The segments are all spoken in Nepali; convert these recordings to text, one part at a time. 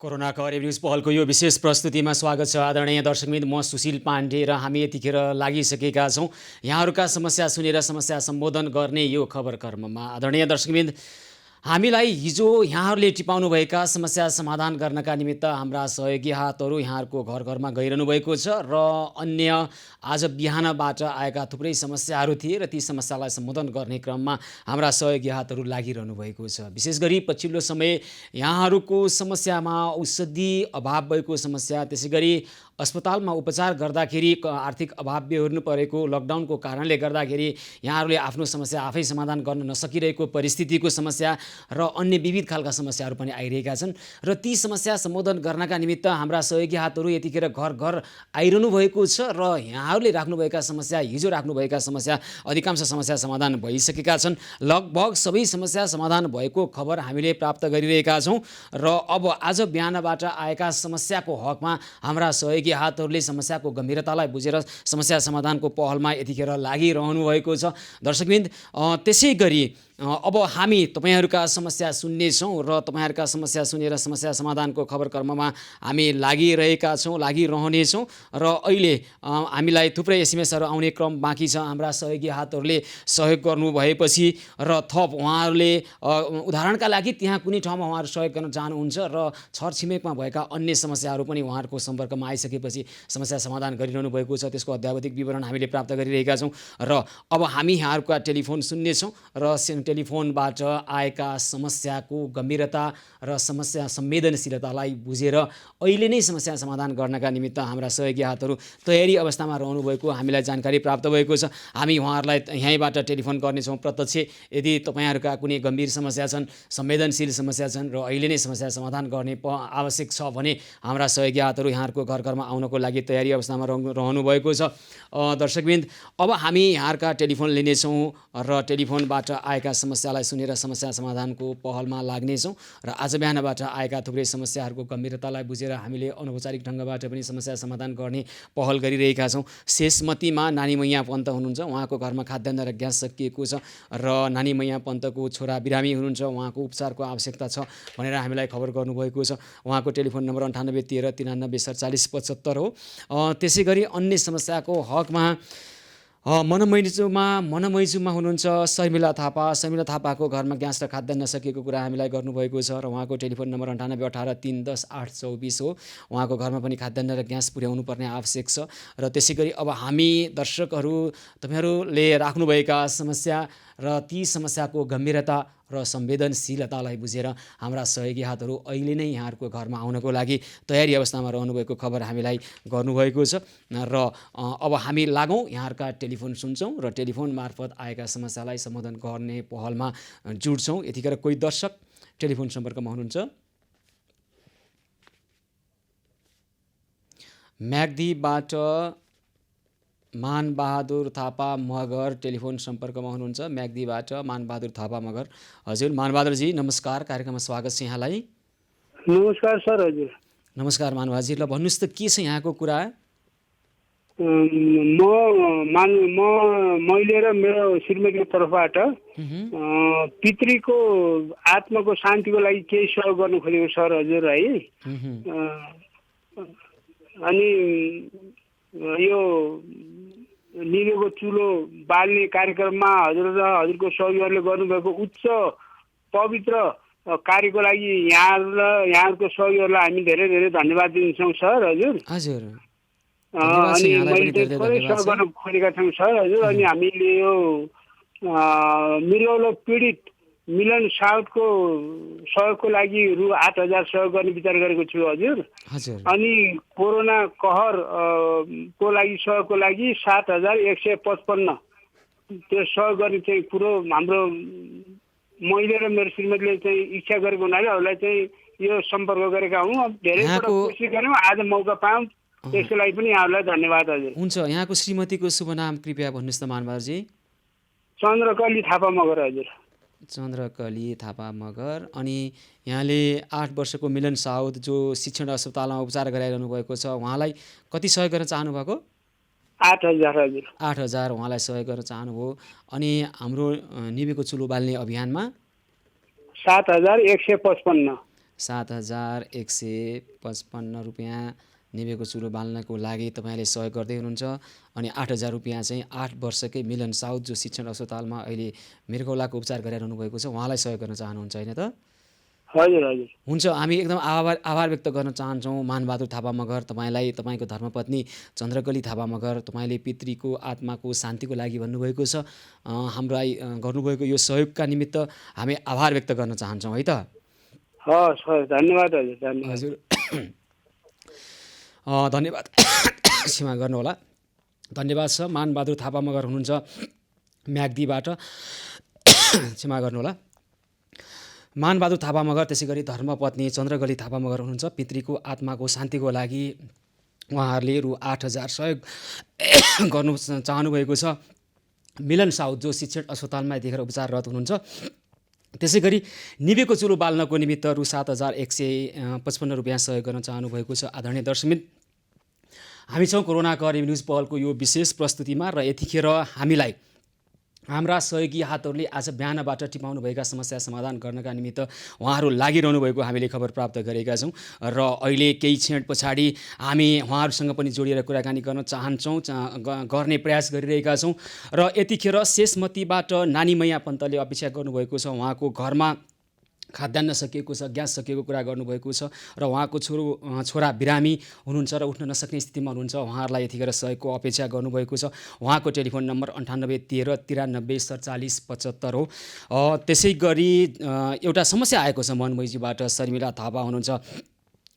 कोरोना कभरेज न्युज पहलको यो विशेष प्रस्तुतिमा स्वागत छ आदरणीय दर्शकवृन्द। म सुशील पाण्डे र हामी यतिखेर लागिसकेका छौँ यहाँहरूका समस्या सुनेर समस्या सम्बोधन गर्ने यो खबर कर्ममा। आदरणीय दर्शकवृन्द, हामीलाई हिजो यहाँहरूले टिपाउनुभएका समस्या समाधान गर्नका निमित्त हाम्रा सहयोगी हातहरू यहाँहरूको घर घरमा गइरहनु भएको छ र अन्य आज बिहानबाट आएका थुप्रै समस्याहरू थिए र ती समस्यालाई सम्बोधन गर्ने क्रममा हाम्रा सहयोगी हातहरू लागिरहनु भएको छ। विशेष गरी पछिल्लो समय यहाँहरूको समस्यामा औषधि अभाव भएको समस्या, त्यसै गरी अस्पतालमा उपचार गर्दाखेरि आर्थिक अभाव बेहोर्नु परेको, लकडाउनको कारणले गर्दाखेरि यहाँहरूले आफ्नो समस्या आफै समाधान गर्न नसकिरहेको परिस्थितिको समस्या र अन्य विविध खालका समस्याहरू पनि आइरहेका छन् र ती समस्या सम्बोधन गर्नका निमित्त हाम्रा सहयोगी हातहरू यतिखेर घर घर आइरहनु भएको छ र यहाँहरूले राख्नुभएका समस्या, हिजो राख्नुभएका समस्या, अधिकांश समस्या समाधान भइसकेका छन्। लगभग सबै समस्या समाधान भएको खबर हामीले प्राप्त गरिरहेका छौँ र अब आज बिहानबाट आएका समस्याको हकमा हाम्रा सहयोगी हातहरूले समस्याको गम्भीरतालाई बुझेर समस्या समाधानको पहलमा यतिखेर लागिरहनु भएको छ। दर्शकवृन्द, त्यसै गरी अब हामी तपाईँहरूका समस्या सुन्नेछौँ र तपाईँहरूका समस्या सुनेर समस्या समाधानको खबर कर्ममा हामी लागिरहेका छौँ, लागिरहनेछौँ र अहिले हामीलाई थुप्रै एसएमएसहरू आउने क्रम बाँकी छ। हाम्रा सहयोगी हातहरूले सहयोग गर्नुभएपछि र थप उहाँहरूले उदाहरणका लागि त्यहाँ कुनै ठाउँमा उहाँहरू सहयोग गर्न चाहनुहुन्छ र छरछिमेकमा भएका अन्य समस्याहरू पनि उहाँहरूको सम्पर्कमा आइसकेपछि समस्या समाधान गरिरहनु भएको छ, त्यसको अध्यावधिक विवरण हामीले प्राप्त गरिरहेका छौँ र अब हामी यहाँहरूका टेलिफोन सुन्नेछौँ र टेलिफोनबाट आएका समस्याको गम्भीरता र समस्या संवेदनशीलतालाई बुझेर अहिले नै समस्या समाधान गर्नका निमित्त हाम्रा सहयोगी हातहरू तयारी अवस्थामा रहनुभएको हामीलाई जानकारी प्राप्त भएको छ। हामी उहाँहरूलाई यहीँबाट टेलिफोन गर्नेछौँ प्रत्यक्ष। यदि तपाईँहरूका कुनै गम्भीर समस्या छन्, संवेदनशील समस्या छन् र अहिले नै समस्या समाधान गर्ने आवश्यक छ भने हाम्रा सहयोगी हातहरू यहाँहरूको घर घरमा आउनको लागि तयारी अवस्थामा रहनुभएको छ। दर्शकवृन्द, अब हामी यहाँहरूका टेलिफोन लिनेछौँ र टेलिफोनबाट आएका समस्यालाई सुनेर समस्या समाधानको पहलमा लाग्नेछौँ र आज बिहानबाट आएका थुप्रै समस्याहरूको गम्भीरतालाई बुझेर हामीले अनौपचारिक ढङ्गबाट पनि समस्या समाधान गर्ने पहल गरिरहेका छौँ। शेषमतीमा नानी मैया पन्त हुनुहुन्छ, उहाँको घरमा खाद्यान्न र ग्यास सकिएको छ र नानी मैया पन्तको छोरा बिरामी हुनुहुन्छ, उहाँको उपचारको आवश्यकता छ भनेर हामीलाई खबर गर्नुभएको छ। उहाँको टेलिफोन नम्बर 9813 93 75 75 हो। त्यसै गरी अन्य समस्याको हकमा मनमैजुमा हुनुहुन्छ शर्मिला थापा। शर्मिला थापाको घरमा ग्यास र खाद्यान्न नसकेको कुरा हामीलाई गर्नुभएको छ र उहाँको टेलिफोन नम्बर 9818 310 824 हो। उहाँको घरमा पनि खाद्यान्न र ग्यास पुर्याउनु पर्ने आवश्यक छ र त्यसै गरी अब हामी दर्शकहरू तपाईँहरूले राख्नुभएका समस्या र ती समस्याको गम्भीरता र संवेदनशीलतालाई बुझेर हाम्रा सहयोगी हातहरू अहिले नै यहाँहरूको घरमा आउनको लागि तयारी अवस्थामा रहनुभएको खबर हामीलाई गर्नुभएको छ र अब हामी लागौँ यहाँहरूका टेलिफोन सुन्छौँ र टेलिफोन मार्फत आएका समस्यालाई सम्बोधन गर्ने पहलमा जुट्छौँ। यतिखेर कोही दर्शक टेलिफोन सम्पर्कमा हुनुहुन्छ। म्याग्दीबाट मानबहादुर थापा मगर टेलिफोन सम्पर्कमा हुनुहुन्छ। म्याग्दीबाट मानबहादुर थापा मगर। हजुर मानबहादुरजी नमस्कार, कार्यक्रममा स्वागत छ यहाँलाई। नमस्कार सर। हजुर नमस्कार मानबहादुरजी, ल भन्नुहोस् त के छ यहाँको कुरा? मैले र मेरो श्रीमतीको तर्फबाट पितृको आत्माको शान्तिको लागि केही सहयोग गर्नु खोजेको सर। हजुर है, अनि यो निलेको चुलो बाल्ने कार्यक्रममा हजुर र हजुरको सहयोगीहरूले गर्नुभएको उच्च पवित्र कार्यको लागि यहाँहरूको सहयोगीहरूलाई हामी धेरै धेरै धन्यवाद दिन्छौँ सर। हजुर हजुर, अनि मैले थोरै सहयोग गर्न खोजेका छौँ सर। हजुर, अनि हामीले यो मृगौलो पीडित मिलन साउदको सहयोगको लागि रु 8,000 सहयोग गर्ने विचार गरेको छु। हजुर, अनि कोरोना कहर को लागि सहयोगको लागि 7,155 त्यो सहयोग गर्ने चाहिँ कुरो हाम्रो मैले र मेरो श्रीमतीले चाहिँ इच्छा गरेको हुनाले अरूलाई चाहिँ यो सम्पर्क गरेका हौँ। धेरै कोसिस गऱ्यौँ, आज मौका पायौँ, त्यसको लागि पनि यहाँहरूलाई धन्यवाद। हजुर हुन्छ, यहाँको श्रीमतीको शुभ नाम कृपया भन्नुहोस् न मानबहादुरजी। चन्द्रकली थापा मगर। हजुर, चन्द्रकली थापा मगर। अनि यहाँले 8 वर्षको मिलन साउद जो शिक्षण अस्पतालमा उपचार गराइरहनु भएको छ, उहाँलाई कति सहयोग गर्न चाहनुभएको? 8,000। हजुर, 8,000 उहाँलाई सहयोग गर्न चाहनुभयो। अनि हाम्रो निवेको चुलो बाल्ने अभियानमा 7,155 7,155 रुपियाँ निभेको चुलो बाल्नको लागि तपाईँले सहयोग गर्दै हुनुहुन्छ। अनि 8,000 रुपियाँ चाहिँ 8 वर्षकै मिलन साउद जो शिक्षण अस्पतालमा अहिले मृगौलाको उपचार गरिरहनु भएको छ उहाँलाई सहयोग गर्न चाहनुहुन्छ होइन त? हजुर हजुर हुन्छ, हामी एकदम आभार व्यक्त गर्न चाहन्छौँ मानबहादुर थापा मगर तपाईँलाई। तपाईँको धर्मपत्नी चन्द्रकली थापा मगर तपाईँले पितृको आत्माको शान्तिको लागि भन्नुभएको छ। हामीलाई गर्नुभएको यो सहयोगका निमित्त हामी आभार व्यक्त गर्न चाहन्छौँ है त? हस् हस्, धन्यवाद हजुर, धन्यवाद हजुर। धन्यवाद। क्षमा गर्नुहोला। धन्यवाद छ। मानबहादुर थापा मगर हुनुहुन्छ म्याग्दीबाट। क्षमा गर्नुहोला। मानबहादुर थापा मगर, त्यसै गरी धर्मपत्नी चन्द्रकली थापा मगर हुनुहुन्छ। पितृको आत्माको शान्तिको लागि उहाँहरूले रु 8,000 सहयोग गर्नु चाहनुभएको छ। मिलन साउद जो शिक्षण अस्पतालमा यतिखेर उपचाररत हुनुहुन्छ। त्यसै गरी निभेको चुलो बाल्नको निमित्त रु 7,155 रुपियाँ सहयोग गर्न चाहनुभएको छ। आदरणीय दर्शकबिन, हामी छौँ कोरोना कर न्युज पहलको यो विशेष प्रस्तुतिमा र यतिखेर हामीलाई हाम्रा सहयोगी हातहरूले आज बिहानबाट टिपाउनुभएका समस्या समाधान गर्नका निमित्त उहाँहरू लागिरहनु भएको हामीले खबर प्राप्त गरेका छौँ र अहिले केही क्षण पछाडि हामी उहाँहरूसँग पनि जोडिएर कुराकानी गर्न चाहन्छौँ, गर्ने प्रयास गरिरहेका छौँ। र यतिखेर शेषमतीबाट नानीमैया पन्तले अपेक्षा गर्नुभएको छ। उहाँको घरमा खाद्यान्न सकिएको छ, ग्यास सकिएको कुरा गर्नुभएको छ र उहाँको छोरा बिरामी हुनुहुन्छ र उठ्न नसक्ने स्थितिमा हुनुहुन्छ। उहाँहरूलाई यतिखेर सहयोगको अपेक्षा गर्नुभएको छ। उहाँको टेलिफोन नम्बर 9813 93 47 75 हो। त्यसै गरी एउटा समस्या आएको छ मनमैजीबाट। शर्मिला थापा हुनुहुन्छ,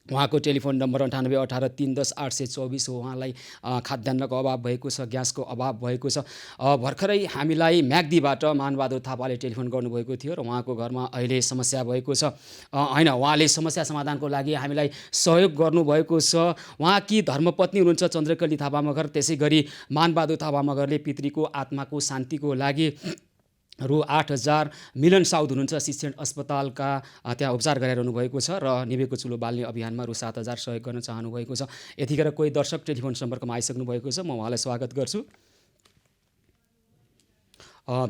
उहाँको टेलिफोन नम्बर 9818 310 824 हो। उहाँलाई खाद्यान्नको अभाव भएको छ, ग्यासको अभाव भएको छ। भर्खरै हामीलाई म्याग्दीबाट मानबहादुर थापाले टेलिफोन गर्नुभएको थियो र उहाँको घरमा अहिले समस्या भएको छ। होइन, उहाँले समस्या समाधानको लागि हामीलाई सहयोग गर्नुभएको छ। उहाँकी धर्मपत्नी हुनुहुन्छ चन्द्रकली थापा मगर। त्यसै गरी मानबहादुर थापा मगरले पितृको आत्माको शान्तिको लागि रु 8,000 मिलन साउद हुनुहुन्छ शिक्षण अस्पतालका त्यहाँ उपचार गराइरहनु भएको छ र निभेको चुलो बाल्ने अभियानमा रु 7,000 सहयोग गर्न चाहनुभएको छ। यतिखेर कोही दर्शक टेलिफोन सम्पर्कमा आइसक्नु भएको छ। म उहाँलाई स्वागत गर्छु।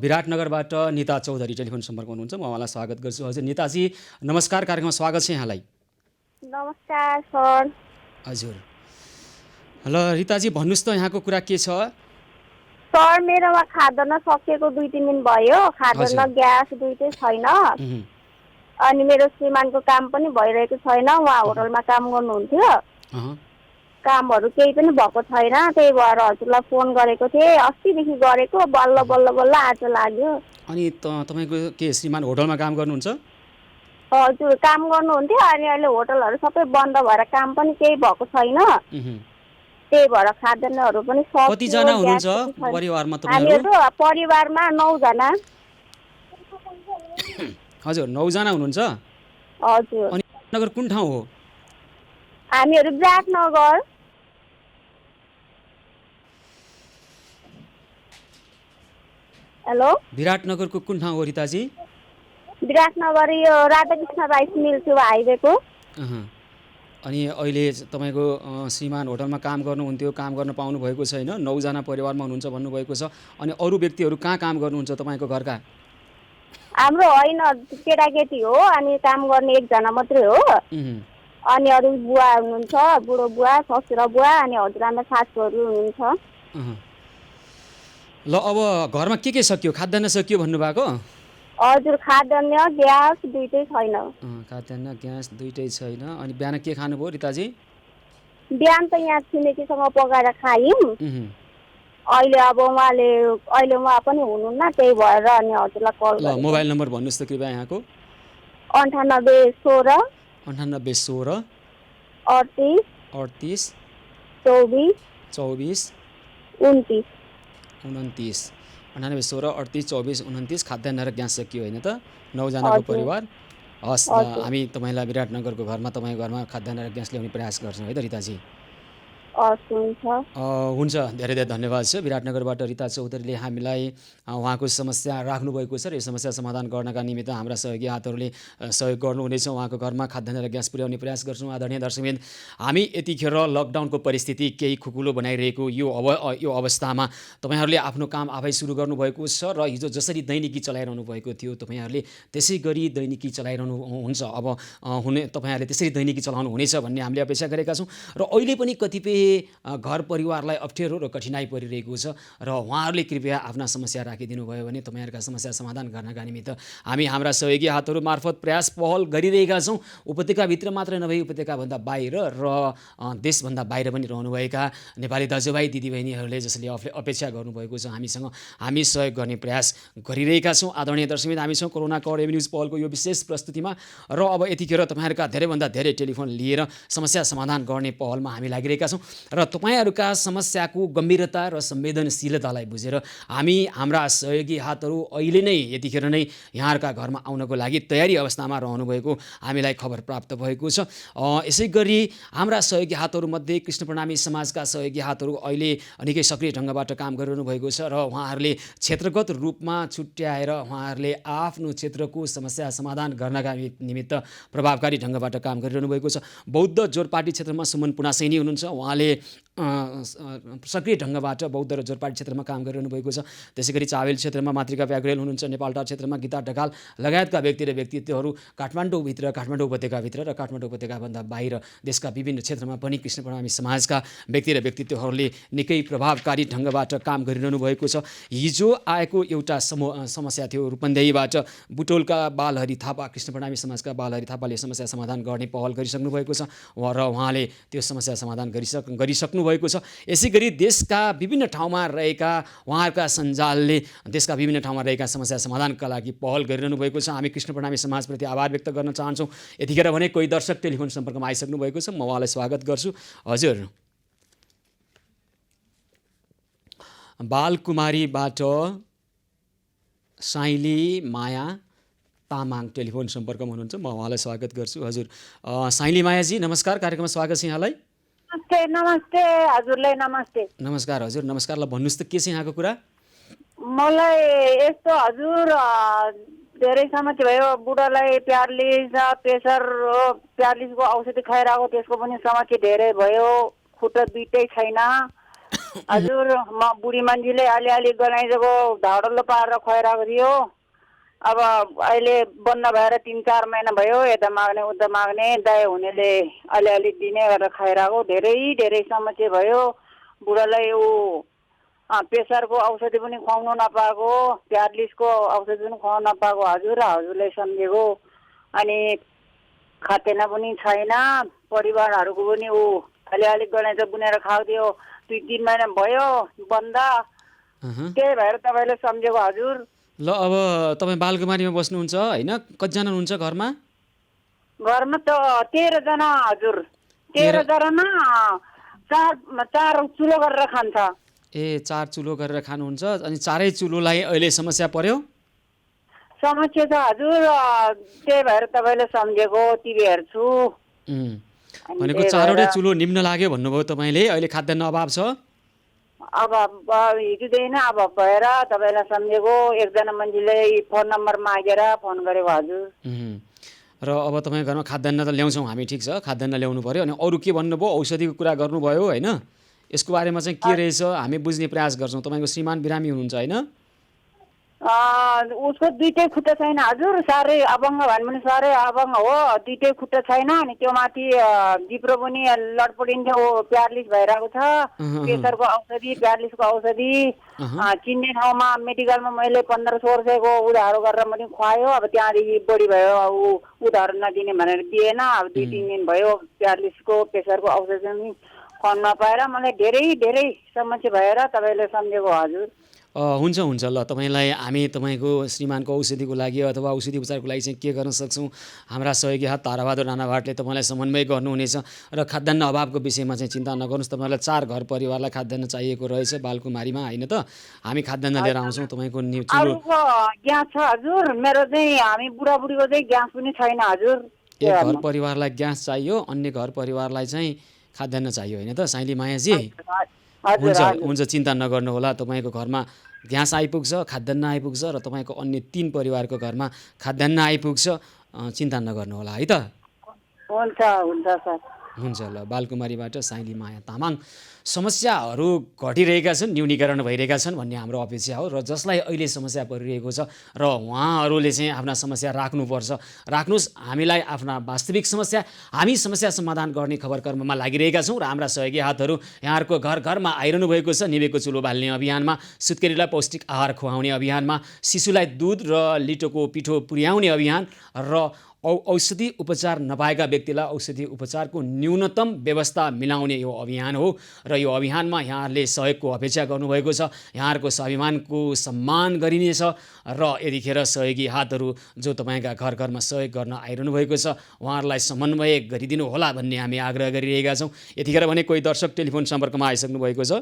विराटनगरबाट निता चौधरी टेलिफोन सम्पर्कमा हुनुहुन्छ। म उहाँलाई स्वागत गर्छु। हजुर निताजी नमस्कार, कार्यक्रममा स्वागत छ यहाँलाई। नमस्कार सर। हजुर, ल रिताजी भन्नुहोस् त यहाँको कुरा के छ? सर, मेरोमा खाद्यान्न सकिएको 2-3 दिन भयो। खाद्यान्न ग्यास दुइटै छैन। अनि मेरो श्रीमानको काम पनि भइरहेको छैन। उहाँ होटलमा काम गर्नुहुन्थ्यो। कामहरू केही पनि भएको छैन। त्यही भएर हजुरलाई फोन गरेको थिएँ। अस्तिदेखि गरेको, बल्ल बल्ल बल्ल आज लाग्यो। अनि तपाईँको के श्रीमान होटलमा काम गर्नुहुन्छ? हजुर, काम गर्नुहुन्थ्यो। अनि अहिले होटलहरू सबै बन्द भएर काम पनि केही भएको छैन। त्यही भएर खाद्यान्नहरू पनि सक्यो। कतिजना हुनुहुन्छ परिवारमा तपाईँहरू? हामीहरू परिवारमा 9 जना। हजुर, 9 जना हुनुहुन्छ। हजुर। अनि नगर कुन ठाउँ हो? हामीहरू विराटनगर। हेलो, विराटनगरको कुन ठाउँ हो रिताजी? विराटनगर यो राधाकृष्ण राइस मिल थियो हाइवेको। अनि अहिले तपाईँको श्रीमान होटलमा काम गर्नुहुन्थ्यो, काम गर्न पाउनु भएको छैन। 9 जना परिवारमा हुनुहुन्छ भन्नुभएको छ। अनि अरू व्यक्तिहरू कहाँ काम गर्नुहुन्छ तपाईँको घरका? हाम्रो होइन, केटाकेटी हो। अनि काम गर्ने 1 जना मात्रै हो। अनि अरू बुवा हुनुहुन्छ, बुढो बुवा, ससुरा बुवा, अनि हजुरआमा सासूहरू हुनुहुन्छ। ल अब घरमा के सकियो? खाद्यान्न सकियो भन्नुभएको? हजुर, खाद्यान्न ग्यास दुइटै छैन। खाद्यान्न ग्यास दुइटै छैन। अनि बिहान के खानुभयो रिताजी? बिहान त यहाँ छिमेकीसँग पकाएर खायौँ। अहिले अब अहिले उहाँ पनि हुनुहुन्न। त्यही भएर अनि हजुरलाई कल ल मोबाइल नम्बर भन्नुहोस् त कृपया यहाँको। 9816 9816 38 38 24 24 29 29 9816 38 24 29। खाद्यान्न र ग्यास सकियो होइन त? 9 जनाको परिवार। हस्, हामी तपाईँलाई विराटनगरको घरमा, तपाईँको घरमा खाद्यान्न र ग्यास ल्याउने प्रयास गर्छौँ है त रिताजी। हुन्छ, धेरै धेरै धन्यवाद छ। विराटनगरबाट रिता चौधरीले हामीलाई उहाँको समस्या राख्नुभएको छ र यो समस्या समाधान गर्नका निमित्त हाम्रा सहयोगी हातहरूले सहयोग गर्नुहुनेछ। उहाँको घरमा खाद्यान्न र ग्यास पुर्याउने प्रयास गर्छौँ। आदरणीय दर्शकवृन्द, हामी यतिखेर लकडाउनको परिस्थिति केही खुकुलो बनाइरहेको यो अवस्थामा तपाईँहरूले आफ्नो काम आफै सुरु गर्नुभएको छ र हिजो जसरी दैनिकी चलाइरहनु भएको थियो तपाईँहरूले त्यसै गरी दैनिकी चलाइरहनु हुन्छ। अब तपाईँहरूले त्यसरी दैनिकी चलाउनु हुनेछ भन्ने हामीले अपेक्षा गरेका छौँ र अहिले पनि कतिपय घर परिवारलाई अप्ठ्यारो र कठिनाइ परिरहेको छ र उहाँहरूले कृपया आफ्ना समस्या राखिदिनु भयो भने तपाईँहरूका समस्या समाधान गर्नका निमित्त हामी हाम्रा सहयोगी हातहरू मार्फत प्रयास पहल गरिरहेका छौँ। उपत्यकाभित्र मात्र नभई उपत्यकाभन्दा बाहिर र देशभन्दा बाहिर पनि रहनुभएका नेपाली दाजुभाइ दिदीबहिनीहरूले जसले अपेक्षा गर्नुभएको छ हामीसँग हामी सहयोग गर्ने प्रयास गरिरहेका छौँ। आदरणीय दर्शकवृन्द, हामीसँग कोरोना कवर न्युज पहलको यो विशेष प्रस्तुतिमा र अब यतिखेर तपाईँहरूका धेरैभन्दा धेरै टेलिफोन लिएर समस्या समाधान गर्ने पहलमा हामी लागिरहेका छौँ र तपाईँहरूका समस्याको गम्भीरता र संवेदनशीलतालाई बुझेर हामी हाम्रा सहयोगी हातहरू अहिले नै यतिखेर नै यहाँहरूका घरमा आउनको लागि तयारी अवस्थामा रहनुभएको हामीलाई खबर प्राप्त भएको छ। यसै गरी हाम्रा सहयोगी हातहरूमध्ये कृष्ण प्रणामी समाजका सहयोगी हातहरू अहिले निकै सक्रिय ढङ्गबाट काम गरिरहनु भएको छ र उहाँहरूले क्षेत्रगत रूपमा छुट्याएर उहाँहरूले आफ्नो क्षेत्रको समस्या समाधान गर्नका निमित्त प्रभावकारी ढङ्गबाट काम गरिरहनु भएको छ। बौद्ध जोरपाटी क्षेत्रमा सुमन पुनासैनी हुनुहुन्छ, उहाँले सक्रिय ढङ्गबाट बौद्ध र जोरपाटी क्षेत्रमा काम गरिरहनु भएको छ। त्यसै गरी चावेल क्षेत्रमा मातृका व्याग्रेल हुनुहुन्छ, नेपालटार क्षेत्रमा गीता ढकाल लगायतका व्यक्ति र व्यक्तित्वहरू काठमाडौँभित्र, काठमाडौँ उपत्यकाभित्र र काठमाडौँ उपत्यकाभन्दा बाहिर देशका विभिन्न क्षेत्रमा पनि कृष्ण प्रणामी समाजका व्यक्ति र व्यक्तित्वहरूले निकै प्रभावकारी ढङ्गबाट काम गरिरहनु भएको छ। हिजो आएको एउटा समस्या थियो रूपन्देहीबाट बुटोलका बालहरि थापा, कृष्ण प्रणामी समाजका बालहरि थापाले समस्या समाधान गर्ने पहल गरिसक्नु भएको छ र उहाँले त्यो समस्या समाधान गरिसक्नु भएको छ। यसै गरी देशका विभिन्न ठाउँमा रहेका उहाँहरूका सञ्जालले देशका विभिन्न ठाउँमा रहेका समस्या समाधानका लागि पहल गरिरहनु भएको छ। हामी कृष्ण प्रणामी समाजप्रति आभार व्यक्त गर्न चाहन्छौँ। यतिखेर भने कोही दर्शक टेलिफोन सम्पर्कमा आइसक्नु भएको छ, म उहाँलाई स्वागत गर्छु। हजुर, बालकुमारीबाट साइली माया तामाङ टेलिफोन सम्पर्कमा हुनुहुन्छ, म उहाँलाई स्वागत गर्छु। हजुर साइली मायाजी नमस्कार, कार्यक्रममा स्वागत छ यहाँलाई। नमस्ते। नमस्ते हजुरलाई। नमस्ते। नमस्कार हजुर। नमस्कारलाई भन्नुहोस् त के छ यहाँको कुरा? मलाई यस्तो हजुर धेरै समस्या भयो। बुढालाई प्यारालिस, प्रेसर, प्यारालिसको औषधि खाइरहेको, त्यसको पनि समस्या धेरै भयो। खुट्टा दुइटै छैन हजुर। म बुढी मान्छेले अलिअलि गनाइदिएको ढाडलो पारेर खुवाइरहेको थियो। अब अहिले बन्द भएर 3-4 महिना भयो। यता माग्ने उता माग्ने, दाइ हुनेले अलिअलि दिने गरेर खाइरहेको। धेरै समस्या भयो। बुढालाई प्रेसरको औषधि पनि खुवाउनु नपाएको, प्यारालिसको औषधि पनि खुवाउनु नपाएको हजुर। हजुरलाई सम्झेको। अनि खाद्यान्न पनि छैन। परिवारहरूको पनि अलिअलि गनाइज बुनेर खाउँथ्यो। 2-3 महिना भयो बन्द। त्यही भएर तपाईँलाई सम्झेको हजुर। ल अब तपाईँ बालकुमारीमा बस्नुहुन्छ होइन? कतिजना हुनुहुन्छ घरमा? घरमा त 13 जना हजुर। 13 जनामा 4 चुलो गरेर खान्छ। 4 चुलो गरेर खानुहुन्छ। अनि 4 चुलोलाई अहिले समस्या पर्यो? समस्या छ हजुर। त्यही भएर तपाईँले सम्झेको, टिभी हेर्छु। भनेको 4वटै चुलो निम्न लाग्यो भन्नुभयो तपाईँले। अहिले खाद्यान्न अभाव छ? अब हिजोदेखि अब भएर तपाईँलाई सम्झेको। एकजना मान्छेले फोन नम्बर मागेर फोन गरेको हजुर। र अब तपाईँ घरमा खाद्यान्न त ल्याउँछौँ हामी, ठिक छ, खाद्यान्न ल्याउनु पऱ्यो। अनि अरू के भन्नुभयो? औषधिको कुरा गर्नुभयो होइन? यसको बारेमा चाहिँ के रहेछ हामी बुझ्ने प्रयास गर्छौँ। तपाईँको श्रीमान बिरामी हुनुहुन्छ होइन? उसको दुइटै खुट्टा छैन हजुर। साह्रै अभङ्ग भन्यो भने साह्रै अभङ्ग हो। दुइटै खुट्टा छैन। अनि त्यो माथि जिब्रो पनि लडपडिन्थ्यो। प्यारालिस भइरहेको छ। प्रेसरको औषधि, प्यारालिसको औषधि चिन्ने ठाउँमा मेडिकलमा मैले 1500 उधारो गरेर पनि खुवायो। अब त्यहाँदेखि बढी भयो। उधारो नदिने भनेर दिएन। अब 2-3 दिन भयो प्यारालिसको प्रेसरको औषधि पनि खुवाउन नपाएर मलाई धेरै समस्या भएर तपाईँले सम्झेको हजुर। हुन्छ ल, तपाईँलाई हामी तपाईँको श्रीमानको औषधिको लागि अथवा औषधि उपचारको लागि चाहिँ के गर्न सक्छौँ, हाम्रा सहयोगी हात ताराबहादुर राणाभाटले तपाईँलाई समन्वय गर्नुहुनेछ। र खाद्यान्न अभावको विषयमा चाहिँ चिन्ता नगर्नुहोस्। तपाईँलाई 4 घर परिवारलाई खाद्यान्न चाहिएको रहेछ बालकुमारीमा होइन त? हामी खाद्यान्न लिएर आउँछौँ। तपाईँको ग्यास छ हजुर। मेरो चाहिँ हामी बुढाबुढीको चाहिँ ग्यास पनि छैन हजुर। एक घर परिवारलाई ग्यास चाहियो, अन्य घर परिवारलाई चाहिँ खाद्यान्न चाहियो होइन त साइली मायाजी? हजुर हुन्छ हजुर हुन्छ, चिन्ता नगर्नुहोला। तपाईँको घरमा ग्यास आइपुग्छ, खाद्यान्न आइपुग्छ र तपाईँको अन्य 3 परिवारको घरमा खाद्यान्न आइपुग्छ। चिन्ता नगर्नुहोला है त। हुन्छ हुन्छ सर। हुन्छ ल, बालकुमारीबाट साइली माया तामाङ। समस्याहरू घटिरहेका छन्, न्यूनीकरण भइरहेका छन् भन्ने हाम्रो अपेक्षा हो, र जसलाई अहिले समस्या परिरहेको छ र उहाँहरूले चाहिँ आफ्ना समस्या राख्नुपर्छ। राख्नुहोस्, हामीलाई आफ्ना वास्तविक समस्या, हामी समस्या समाधान गर्ने खबर कर्ममा लागिरहेका छौँ र हाम्रा सहयोगी हातहरू यहाँहरूको घर घरमा आइरहनु भएको छ। निभेको चुलो बाल्ने अभियानमा, सुत्केरीलाई पौष्टिक आहार खुवाउने अभियानमा, शिशुलाई दुध र लिटोको पिठो पुर्याउने अभियान र औषधि उपचार नपाएका व्यक्तिलाई औषधि उपचारको न्यूनतम व्यवस्था मिलाउने यो अभियान हो, र यो अभियानमा यहाँहरूले सहयोगको अपेक्षा गर्नुभएको छ। यहाँहरूको स्वाभिमानको सम्मान गरिनेछ, र यतिखेर सहयोगी हातहरू जो तपाईँका घर घरमा सहयोग गर्न आइरहनु भएको छ उहाँहरूलाई समन्वय गरिदिनु होला भन्ने हामी आग्रह गरिरहेका छौँ। यतिखेर भने कोही दर्शक टेलिफोन सम्पर्कमा आइसक्नु भएको छ।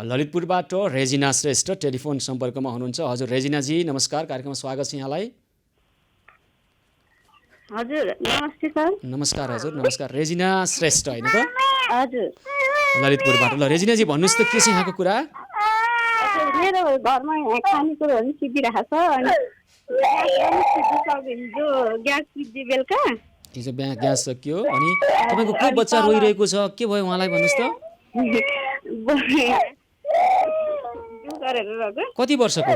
ललितपुरबाट रेजिना श्रेष्ठ टेलिफोन सम्पर्कमा हुनुहुन्छ। हजुर रेजिनाजी नमस्कार, कार्यक्रममा स्वागत छ यहाँलाई। हजुर नमस्ते सर। नमस्कार हजुर, नमस्कार। रेजिना श्रेष्ठ होइन त? हजुर ललितपुरबाट। ल रेजिनाजी भन्नुहोस् त, के छ यहाँको कुरा? हजुर मेरो घरमा खानेकुरोहरू सिद्धिरहेको छ, अनि हिजो ग्यास सिद्धि बेलुका। हिजो ग्यास सकियो, अनि तपाईँको को बच्चा रोइरहेको छ, के भयो उहाँलाई भन्नुहोस् त? कति वर्षको?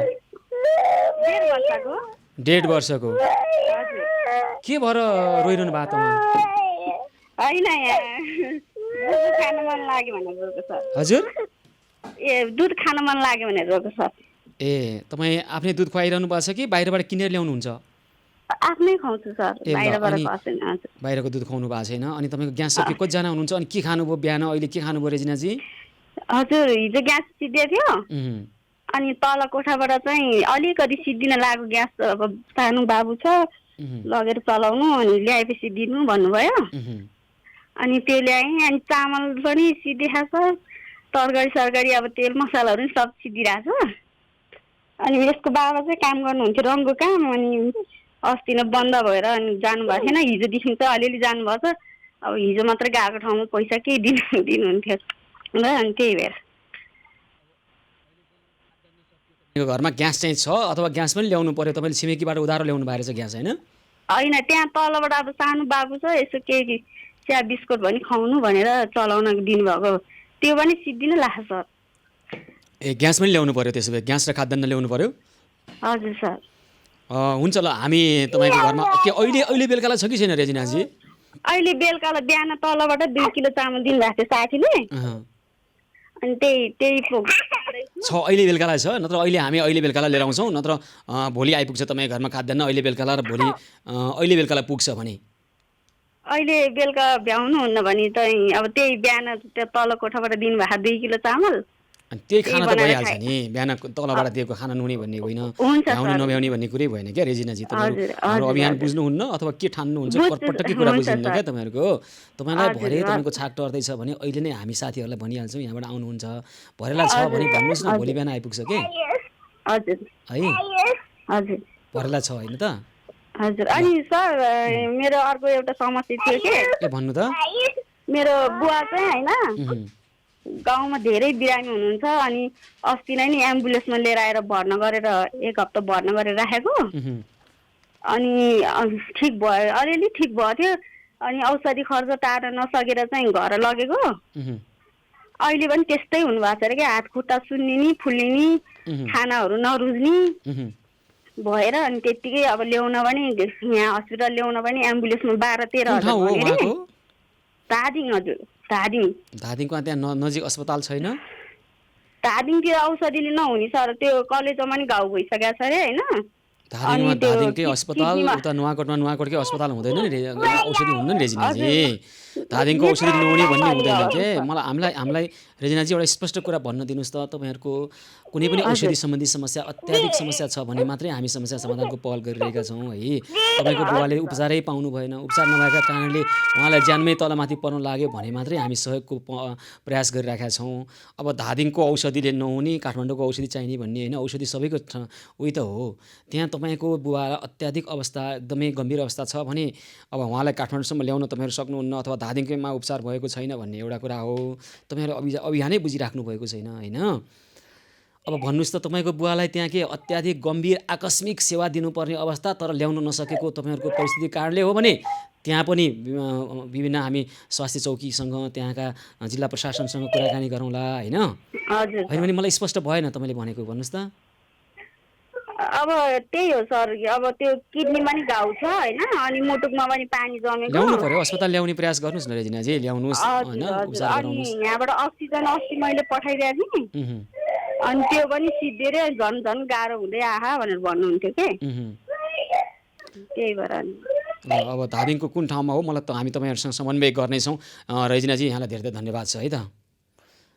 1.5 वर्षको। के भएर रोइरहनु भएको त उहाँ? होइन दुध खान मन लाग्यो भनेर रोएको छ। हजुर? दुध खान मन लाग्यो भनेर रोएको छ। तपाईँ आफ्नै दुध खुवाइरहनु भएको छ कि बाहिरबाट किनेर ल्याउनुहुन्छ? आफ्नै खुवाउँछु सर, बाहिरबाट खुवाउँदैन। हजुर बाहिरको दुध खुवाउनु भएको छैन। अनि तपाईँको ग्यास सकियो, कतिजना हुनुहुन्छ? अनि के खानुभयो बिहान, अहिले के खानुभयो रेजिनाजी? हजुर हिजो ग्यास सिद्धिएको थियो, अनि तल कोठाबाट चाहिँ अलिकति सिद्धिन लाग्यो ग्यास। अब सानो बाबु छ, लगेर चलाउनु, अनि ल्याएपछि दिनु भन्नुभयो, अनि त्यो ल्याएँ। अनि चामल पनि सिद्धिरहेको छ, तरकारी सरकारी अब तेल मसलाहरू पनि सब सिद्धिरहेको छ। अनि यसको बाबा चाहिँ काम गर्नुहुन्थ्यो रङको काम, अनि अस्ति नै बन्द भएर अनि जानुभएको थिएन। हिजोदेखि चाहिँ अलिअलि जानुभएको छ। अब हिजो मात्रै गएको ठाउँमा पैसा केही दिनुहुन्थ्यो र अनि त्यही भएर। घरमा ग्यास चाहिँ छ अथवा ग्यास पनि ल्याउनु पर्यो? तपाईँले छिमेकीबाट उधारो ल्याउनु भएको रहेछ ग्यास होइन? होइन, त्यहाँ तलबाट अब सानो बाबु छ, यसो केही चिया बिस्कुट पनि खुवाउनु भनेर चलाउन दिनुभएको, त्यो पनि सिद्धिनै लाग्छ सर। ग्यास पनि ल्याउनु पर्यो, त्यसो भए ग्यास र खाद्यान्न ल्याउनु पर्यो। हजुर सर। हुन्छ ल, हामी तपाईँको घरमा के अहिले बेलुकालाई छ कि छैन रेजिनाजी? अहिले बेलुकालाई बिहान तलबाट 2 किलो चामल दिनुभएको थियो साथीले, अनि त्यही छ अहिले बेलुकालाई छ। नत्र अहिले बेलुकालाई लिएर आउँछौँ, नत्र भोलि आइपुग्छ तपाईँ घरमा खाद्यान्न अहिले बेलुकालाई, र भोलि अहिले बेलुकालाई पुग्छ भने? अहिले बेलुका भ्याउनुहुन्न भने चाहिँ अब त्यही बिहान त्यो तल कोठाबाट दिनुभएको 2 किलो चामल, अनि त्यही खाना त भइहाल्छ नि। बिहान तलबाट दिएको खाना नुहाउने भन्ने होइन, भ्याउने नभ्याउने भन्ने कुरै भएन क्या रेजिनाजी। तपाईँहरू हाम्रो अभियान बुझ्नुहुन्न अथवा के ठान्नुहुन्छ? पटक्कै कुरा बुझ्नुहुन्न क्या तपाईँहरूको? तपाईँलाई भरे तपाईँको छाक टर्दैछ भने अहिले नै हामी साथीहरूलाई भनिहाल्छौँ, यहाँबाट आउनुहुन्छ, भरेला छ भने भन्नुहोस् न, भोलि बिहान आइपुग्छ के? हजुर है हजुर भरेला छ होइन त? हजुर। अनि सर मेरो अर्को एउटा समस्या थियो के? भन्नु त। मेरो बुवा चाहिँ होइन गाउँमा धेरै बिरामी हुनुहुन्छ, अनि अस्ति नै नि एम्बुलेन्समा लिएर आएर भर्ना गरेर 1 हप्ता भर्ना गरेर राखेको, अनि ठिक भयो, अलिअलि ठिक भयो थियो। अनि औषधि खर्च टार्न नसकेर चाहिँ घर लगेको। अहिले पनि त्यस्तै हुनुभएको छ अरे क्या, हात खुट्टा सुन्निने, फुल्लिने, खानाहरू नरुच्ने भएर, अनि त्यत्तिकै अब ल्याउन पनि यहाँ हस्पिटल ल्याउन पनि एम्बुलेन्समा 12-13 हजार। धादिङ। हजुर धादिङको त्यहाँ नजिक अस्पताल छैन? धादिङतिर औषधिले नहुने सर, त्यो कलेजमा पनि घाउ भइसकेको छ अरे होइन। धादिङकै अस्पताल, उता नुवाकोटकै अस्पताल हुँदैन नि, औषधि हुन्न नि रेजिनाजी। धादिङको औषधि नहुने भन्ने हुँदैन के? हामीलाई रेजिनाजी एउटा स्पष्ट कुरा भन्न दिनुहोस् त, तपाईँहरूको कुनै पनि औषधि सम्बन्धी समस्या अत्याधिक समस्या छ भने मात्रै हामी समस्या समाधानको पहल गरिरहेका छौँ है। तपाईँको बुवाले उपचारै पाउनु भएन, उपचार नभएका कारणले उहाँलाई ज्यानमै तलमाथि पर्न लाग्यो भने मात्रै हामी सहयोगको प्रयास गरिरहेका छौँ। अब धादिङको औषधिले नहुने, काठमाडौँको औषधि चाहिने भन्ने होइन, औषधि सबैको उही त हो। त्यहाँ तपाईँको बुवा अत्याधिक अवस्था एकदमै गम्भीर अवस्था छ भने अब उहाँलाई काठमाडौँसम्म ल्याउन तपाईँहरू सक्नुहुन्न अथवा धादिङमा उपचार भएको छैन भन्ने एउटा कुरा हो। तपाईँहरू अभियानै बुझिराख्नु भएको छैन होइन। अब भन्नुहोस् त तपाईँको बुवालाई त्यहाँ के अत्याधिक गम्भीर आकस्मिक सेवा दिनुपर्ने अवस्था तर ल्याउन नसकेको तपाईँहरूको परिस्थिति कारणले हो भने त्यहाँ पनि विभिन्न हामी स्वास्थ्य चौकीसँग त्यहाँका जिल्ला प्रशासनसँग कुराकानी गरौँला होइन। होइन भने मलाई स्पष्ट भएन तपाईँले भनेको, भन्नुहोस् त। अब त्यही हो सर, अब त्यो किडनीमा नि घाउ छ होइन, अनि मुटुकमा पनि पानी जमेको। ल्याउनु पर्यो, अस्पताल ल्याउने प्रयास गर्नुहोस् न रेजिनाजी, ल्याउनुहोस् होइन, उपचार गराउनुहोस्। अनि यहाँबाट अक्सिजन अस्ति मैले पठाइदिएको थिएँ, अनि त्यो पनि सिद्धिएर झन् झन् गाह्रो हुँदै आहा भनेर भन्नुहुन्थ्यो के, त्यही भएर नि। अब धादिङको कुन ठाउँमा हो मलाई हामी तपाईँहरूसँग समन्वय गर्नेछौँ। रेजिनाजी यहाँलाई धेरै धेरै धन्यवाद छ है त।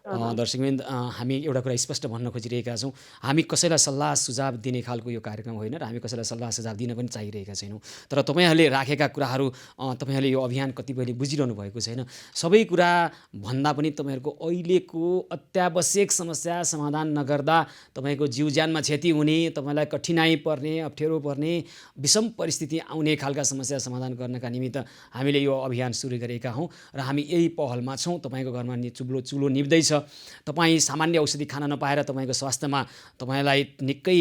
दर्शकवृन्द, हामी एउटा कुरा स्पष्ट भन्न खोजिरहेका छौँ, हामी कसैलाई सल्लाह सुझाव दिने खालको यो कार्यक्रम होइन र हामी कसैलाई सल्लाह सुझाव दिन पनि चाहिरहेका छैनौँ। तर तपाईँहरूले राखेका कुराहरू तपाईँहरूले यो अभियान कतिपयले बुझिरहनु भएको छैन। सबै कुरा भन्दा पनि तपाईँहरूको अहिलेको अत्यावश्यक समस्या समाधान नगर्दा तपाईँको जीव ज्यानमा क्षति हुने, तपाईँलाई कठिनाइ पर्ने, अप्ठ्यारो पर्ने, विषम परिस्थिति आउने खालका समस्या समाधान गर्नका निमित्त हामीले यो अभियान सुरु गरेका हौँ र हामी यही पहलमा छौँ। तपाईँको घरमा चुलो निप्दैछ, तपाईँ सामान्य औषधि खान नपाएर तपाईँको स्वास्थ्यमा तपाईँलाई निकै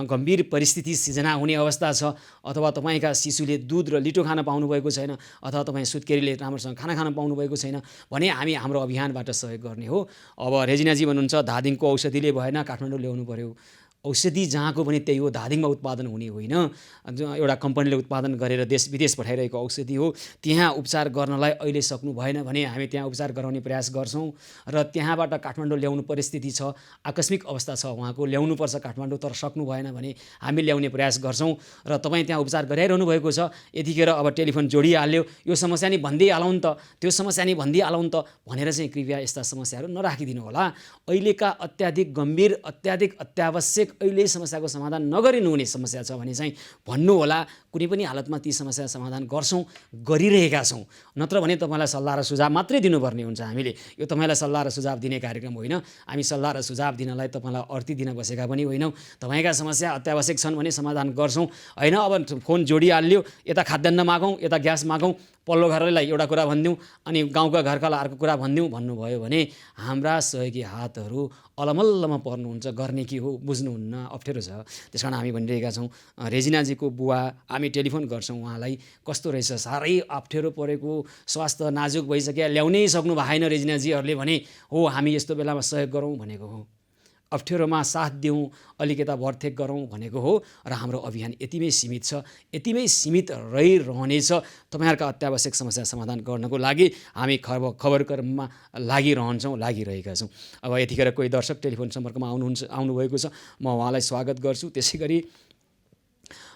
गम्भीर परिस्थिति सिर्जना हुने अवस्था छ, अथवा तपाईँका शिशुले दुध र लिटो खान पाउनुभएको छैन, अथवा तपाईँ सुत्केरीले राम्रोसँग खाना खान पाउनुभएको छैन भने हामी हाम्रो अभियानबाट सहयोग गर्ने हो। अब रेजिनाजी भन्नुहुन्छ धादिङको औषधिले भएन, काठमाडौँ ल्याउनु पर्यो। औषधि जहाँको पनि त्यही हो, धादिङमा उत्पादन हुने होइन, एउटा कम्पनीले उत्पादन गरेर देश विदेश पठाइरहेको औषधि हो। त्यहाँ उपचार गर्नलाई अहिले सक्नु भएन भने हामी त्यहाँ उपचार गराउने प्रयास गर्छौँ र त्यहाँबाट काठमाडौँ ल्याउनु परिस्थिति छ, आकस्मिक अवस्था छ उहाँको, ल्याउनुपर्छ काठमाडौँ तर सक्नु भएन भने हामी ल्याउने प्रयास गर्छौँ र तपाईँ त्यहाँ उपचार गराइरहनु भएको छ। यतिखेर अब टेलिफोन जोडिहाल्यो, यो समस्या नि भनिदिइहालौँ नि त, त्यो समस्या नि भनिदिइहालौँ त भनेर चाहिँ कृपया यस्ता समस्याहरू नराखिदिनु होला। अहिलेका अत्याधिक गम्भीर, अत्याधिक अत्यावश्यक अहिले समस्याको समाधान नगरिनु हुने समस्या छ भने चाहिँ भन्नुहोला। कुनै पनि हालतमा ती समस्या समाधान गर्छौँ, गरिरहेका छौँ। नत्र भने तपाईँलाई सल्लाह र सुझाव मात्रै दिनुपर्ने हुन्छ। हामीले यो तपाईँलाई सल्लाह र सुझाव दिने कार्यक्रम होइन। हामी सल्लाह र सुझाव दिनलाई तपाईँलाई अर्थी दिन बसेका पनि होइनौँ। तपाईँका समस्या अत्यावश्यक छन् भने समाधान गर्छौँ होइन। अब फोन जोडिहाल्यो, यता खाद्यान्न मागौँ, यता ग्यास मागौँ, पल्लो घरलाई एउटा कुरा भनिदिउँ अनि गाउँका घरकालाई अर्को कुरा भनिदिउँ भन्नुभयो भने हाम्रा सहयोगी हातहरू अलमल्लमा पर्नुहुन्छ, गर्ने के हो बुझ्नुहुन्न, अप्ठ्यारो छ। त्यस कारण हामी भनिरहेका छौँ, रेजिनाजीको बुवा हामी टेलिफोन गर्छौँ, उहाँलाई कस्तो रहेछ, साह्रै अप्ठ्यारो परेको, स्वास्थ्य नाजुक भइसक्यो, ल्याउनै सक्नु भएन रेजिनाजीहरूले भने हो हामी यस्तो बेलामा सहयोग गरौँ भनेको हो, अप्ठ्यारोमा साथ दिउँ, अलिकता भरथेक गरौँ भनेको हो। र हाम्रो अभियान यतिमै सीमित छ, यतिमै सीमित रहिरहनेछ। तपाईँहरूका अत्यावश्यक समस्या समाधान गर्नको लागि हामी खबरकर्ममा लागिरहेका छौँ। अब यतिखेर कोही दर्शक टेलिफोन सम्पर्कमा आउनुभएको छ, म उहाँलाई स्वागत गर्छु। त्यसै गरी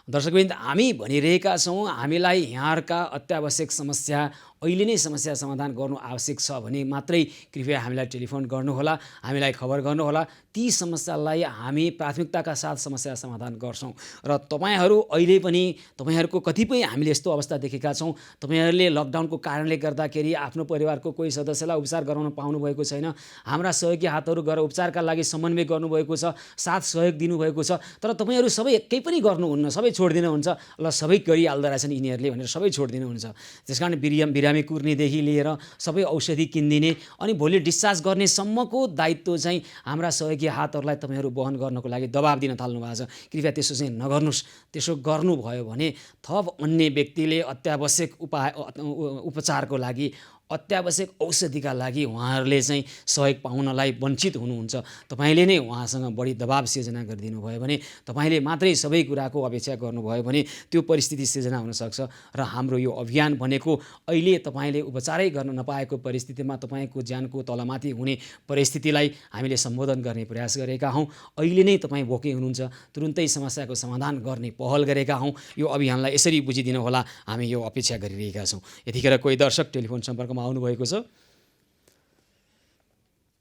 दर्शकवृन्द, हामी भनिरहेका छौँ हामीलाई यहाँहरूका अत्यावश्यक समस्या अहिले नै समस्या समाधान गर्नु आवश्यक छ भने मात्रै कृपया हामीलाई टेलिफोन गर्नुहोला, हामीलाई खबर गर्नुहोला। ती समस्यालाई हामी प्राथमिकताका साथ समस्या समाधान गर्छौँ र तपाईँहरू अहिले पनि तपाईँहरूको कतिपय हामीले यस्तो अवस्था देखेका छौँ, तपाईँहरूले लकडाउनको कारणले गर्दाखेरि आफ्नो परिवारको कोही सदस्यलाई उपचार गराउन पाउनुभएको छैन। हाम्रा सहयोगी हातहरू गएर उपचारका लागि समन्वय गर्नुभएको छ, साथ सहयोग दिनुभएको छ। तर तपाईँहरू सबै केही पनि गर्नुहुन्न, सबै छोडिदिनुहुन्छ, ल सबै गरिहाल्दो रहेछन् यिनीहरूले भनेर सबै छोडिदिनुहुन्छ। त्यस कारण बिरामी कुर्नेदेखि लिएर सबै औषधि किनिदिने अनि भोलि डिस्चार्ज गर्नेसम्मको दायित्व चाहिँ हाम्रा सहयोगी हातहरूलाई तपाईँहरू वहन गर्नको लागि दबाब दिन थाल्नु भएको छ। कृपया त्यसो चाहिँ नगर्नुहोस्। त्यसो गर्नुभयो भने थप अन्य व्यक्तिले अत्यावश्यक उपचारको लागि, अत्यावश्यक औषधिका लागि उहाँहरूले चाहिँ सहयोग पाउनलाई वञ्चित हुनुहुन्छ। तपाईँले नै उहाँसँग बढी दबाब सिर्जना गरिदिनु भयो भने, तपाईँले मात्रै सबै कुराको अपेक्षा गर्नुभयो भने त्यो परिस्थिति सिर्जना हुनसक्छ। र हाम्रो यो अभियान भनेको अहिले तपाईँले उपचारै गर्न नपाएको परिस्थितिमा तपाईँको ज्यानको तलमाथि हुने परिस्थितिलाई हामीले सम्बोधन गर्ने प्रयास गरेका हौँ। अहिले नै तपाईँ भोकै हुनुहुन्छ, तुरुन्तै समस्याको समाधान गर्ने पहल गरेका हौँ। यो अभियानलाई यसरी बुझिदिनु होला, हामी यो अपेक्षा गरिरहेका छौँ। यतिखेर कोही दर्शक टेलिफोन सम्पर्कमा आउनुभएको छ,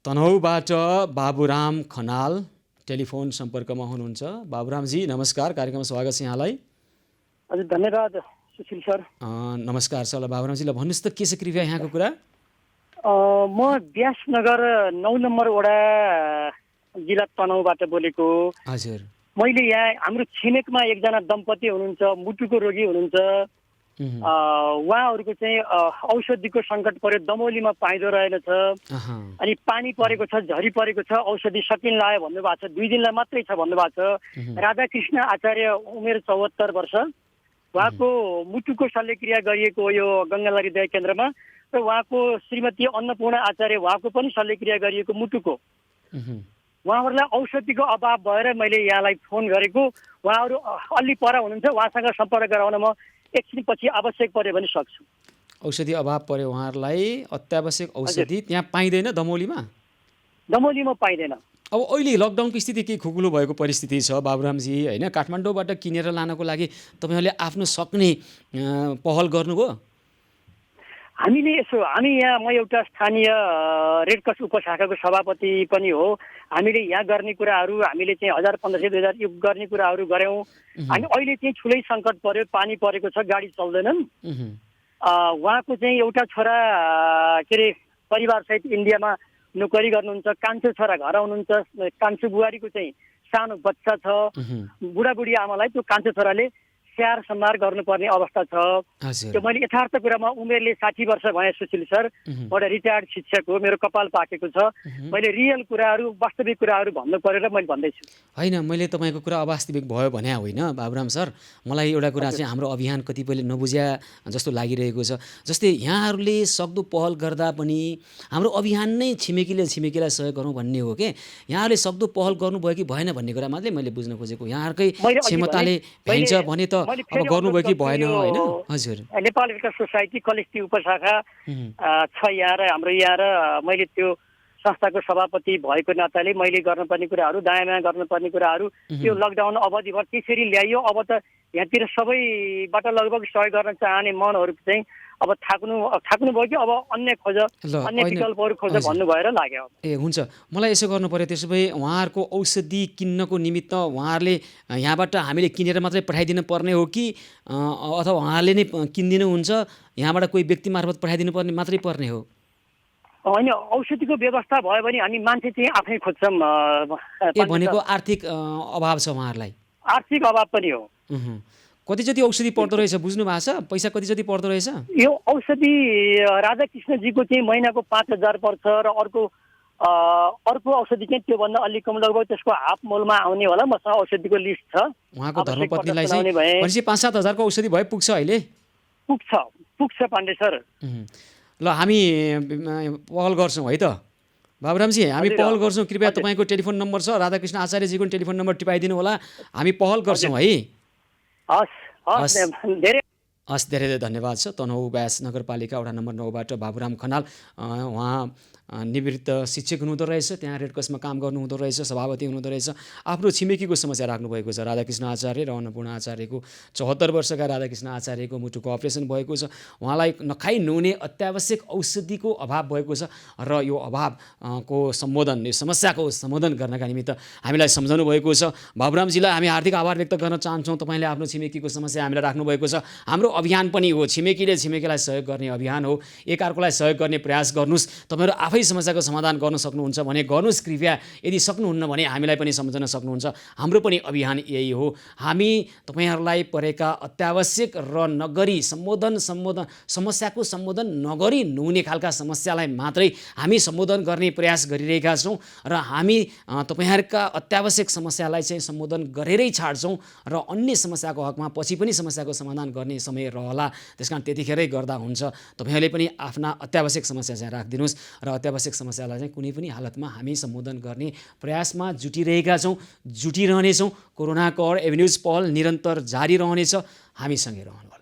तनहुबाट बाबुराम खनाल टेलिफोन सम्पर्कमा हुनुहुन्छ। बाबुरामजी नमस्कार, कार्यक्रममा स्वागत छ यहाँलाई। हजुर धन्यवाद सुशील सर। नमस्कार सर। बाबुरामजीलाई भन्नुहोस् त के छ कृपया यहाँको कुरा। म व्यासनगर 9 नम्बर वडा जिल्ला तनहुबाट बोलेको। हजुर। मैले यहाँ हाम्रो छिमेकमा एकजना दम्पति हुनुहुन्छ, मुटुको रोगी हुनुहुन्छ। उहाँहरूको चाहिँ औषधिको सङ्कट पर्यो, दमौलीमा पाइँदो रहेनछ। अनि पानी परेको छ, झरी परेको छ, औषधि सकिन लाग्यो भन्नुभएको छ, 2 दिनलाई मात्रै छ भन्नुभएको छ। राधाकृष्ण आचार्य उमेर 74 वर्ष, उहाँको मुटुको शल्यक्रिया गरिएको यो गङ्गालहरी दया केन्द्रमा, र उहाँको श्रीमती अन्नपूर्ण आचार्य, उहाँको पनि शल्यक्रिया गरिएको मुटुको। उहाँहरूलाई औषधिको अभाव भएर मैले यहाँलाई फोन गरेको। उहाँहरू अलि पर हुनुहुन्छ, उहाँसँग सम्पर्क गराउन म एकछिनपछि आवश्यक पर्यो भने सक्छु। औषधि अभाव पर्यो उहाँहरूलाई, अत्यावश्यक औषधि त्यहाँ पाइँदैन दमौलीमा? दमौलीमा पाइँदैन। अब अहिले लकडाउनको स्थिति केही खुकुलो भएको परिस्थिति छ बाबुरामजी होइन, काठमाडौँबाट किनेर लानको लागि तपाईँहरूले आफ्नो सक्ने पहल गर्नुभयो? हामी यहाँ, म एउटा स्थानीय रेडक्रस उपशाखाको सभापति पनि हो। हामीले यहाँ गर्ने कुराहरू हामीले चाहिँ 1500 2000 यो गर्ने कुराहरू गऱ्यौँ। हामी अहिले चाहिँ ठुलै सङ्कट पर्यो, पानी परेको छ, गाडी चल्दैनन्। उहाँको चाहिँ एउटा छोरा के अरे परिवारसहित इन्डियामा नोकरी गर्नुहुन्छ, कान्छो छोरा घर आउनुहुन्छ, कान्छो बुहारीको चाहिँ सानो बच्चा छ। बुढाबुढी आमालाई त्यो कान्छो छोराले स्याहार सम्हार गर्नुपर्ने अवस्था छ। त्यो मैले यथार्थ कुरामा उमेरले 60 वर्ष भए सुशील सर, म एउटा रिटायर्ड शिक्षक हो, मेरो कपाल पाकेको छ। मैले रियल कुराहरू, वास्तविक कुराहरू भन्नु पर्यो र मैले भन्दैछु। होइन, मैले तपाईँको कुरा अवास्तविक भयो भने होइन बाबुराम सर, मलाई एउटा कुरा चाहिँ हाम्रो अभियान कतिपयले नबुझ्या जस्तो लागिरहेको छ। जस्तै यहाँहरूले सक्दो पहल गर्दा पनि हाम्रो अभियान नै छिमेकीलाई सहयोग गरौँ भन्ने हो कि यहाँहरूले सक्दो पहल गर्नुभयो कि भएन भन्ने कुरा मात्रै मैले बुझ्न खोजेको। यहाँहरूकै क्षमताले भ्याइन्छ भने त अब गर्नुभयो कि भएन होइन? हजुर, नेपाल रेडक्रस सोसाइटी कलेक्टी उपशाखा छ यहाँ, र हाम्रो यहाँ, र मैले त्यो संस्थाको सभापति भएको नाताले मैले गर्नुपर्ने कुराहरू, दायाँ गर्नुपर्ने कुराहरू, त्यो लकडाउन अवधिभर त्यसरी ल्याइयो। अब त यहाँतिर सबैबाट लगभग सहयोग गर्न चाहने मनहरू चाहिँ अब थाक्नु भयो कि अब अन्य विकल्पहरू खोज भन्नु भएर लाग्यो। ए हुन्छ, मलाई यसो गर्नु पर्यो त्यसो भए उहाँहरूको औषधि किन्नको निमित्त उहाँहरूले यहाँबाट हामीले किनेर मात्रै पठाइदिनु पर्ने हो कि अथवा उहाँहरूले नै किनिदिनुहुन्छ, यहाँबाट कोही व्यक्ति मार्फत पठाइदिनु पर्ने मात्रै पर्ने हो? होइन, औषधिको व्यवस्था भयो भने हामी मान्छे चाहिँ आफै खोज्छौँ। भनेको आर्थिक अभाव छ उहाँहरूलाई? आर्थिक अभाव पनि हो। कति जति औषधि पर्दो रहेछ बुझ्नु भएको छ? पैसा कति जति पर्दो रहेछ? यो औषधि राधाकृष्णजीको चाहिँ महिनाको 5000 पर्छ, र अर्को औषधि चाहिँ त्योभन्दा अलिक कम, लगभग त्यसको हाफ मोलमा आउने होला। मसँग औषधिको लिस्ट छ। उहाँको धर्मपत्नीलाई चाहिँ भनेपछि 5-7 हजारको औषधि भए पुग्छ अहिले? पुग्छ पाण्डे सर। ल हामी पहल गर्छौँ है त बाबुरामजी, हामी पहल गर्छौँ। कृपया तपाईँको टेलिफोन नम्बर छ, राधाकृष्ण आचार्यजीको टेलिफोन नम्बर टिपाइदिनु होला, हामी पहल गर्छौँ है। हस्, धेरै धन्यवाद छ। तनहुँ व्यास नगरपालिका वडा नम्बर 9बाट बाबुराम खनाल, उहाँ निवृत्त शिक्षक हुनुहुँदो रहेछ, त्यहाँ रेडक्रसमा काम गर्नुहुँदो रहेछ, सभापति हुनुहुँदो रहेछ। आफ्नो छिमेकीको समस्या राख्नुभएको छ। राधाकृष्ण आचार्य र अन्नपूर्ण आचार्यको 74 वर्षका राधाकृष्ण आचार्यको मुटुको अपरेसन भएको छ। उहाँलाई नखाइ नुने अत्यावश्यक औषधिको अभाव भएको छ, र यो अभावको सम्बोधन, यो समस्याको सम्बोधन गर्नका निमित्त हामीलाई सम्झाउनु भएको छ। बाबुरामजीलाई हामी हार्दिक आभार व्यक्त गर्न चाहन्छौँ। तपाईँले आफ्नो छिमेकीको समस्या हामीलाई राख्नुभएको छ। हाम्रो अभियान पनि हो, छिमेकीले छिमेकीलाई सहयोग गर्ने अभियान हो। एकअर्कालाई सहयोग गर्ने प्रयास गर्नुहोस्। तपाईँहरू आफै समस्याको समाधान गर्न सक्नुहुन्छ भने गर्नुहोस् कृपया। यदि सक्नुहुन्न भने हामीलाई पनि सम्झन सक्नुहुन्छ। हाम्रो पनि अभियान यही हो। हामी तपाईँहरूलाई परेका अत्यावश्यक र नगरी समस्याको सम्बोधन नगरी नुने खालका समस्यालाई मात्रै हामी सम्बोधन गर्ने प्रयास गरिरहेका छौँ, र हामी तपाईँहरूका अत्यावश्यक समस्यालाई चाहिँ सम्बोधन गरेरै छाड्छौँ, र अन्य समस्याको हकमा पछि पनि समस्याको समाधान गर्ने समय रहला। त्यसकारण त्यतिखेरै गर्दा हुन्छ। तपाईँहरूले पनि आफ्ना अत्यावश्यक समस्या चाहिँ राखिदिनुहोस्, र अत्यावश्यक समस्यालाई चाहिँ कुनै पनि हालतमा हामी सम्बोधन गर्ने प्रयासमा जुटिरहेका छौँ, जुटिरहनेछौँ। कोरोना कर एभेन्यूज पहल निरन्तर जारी रहनेछ। हामीसँगै रहनुहोला।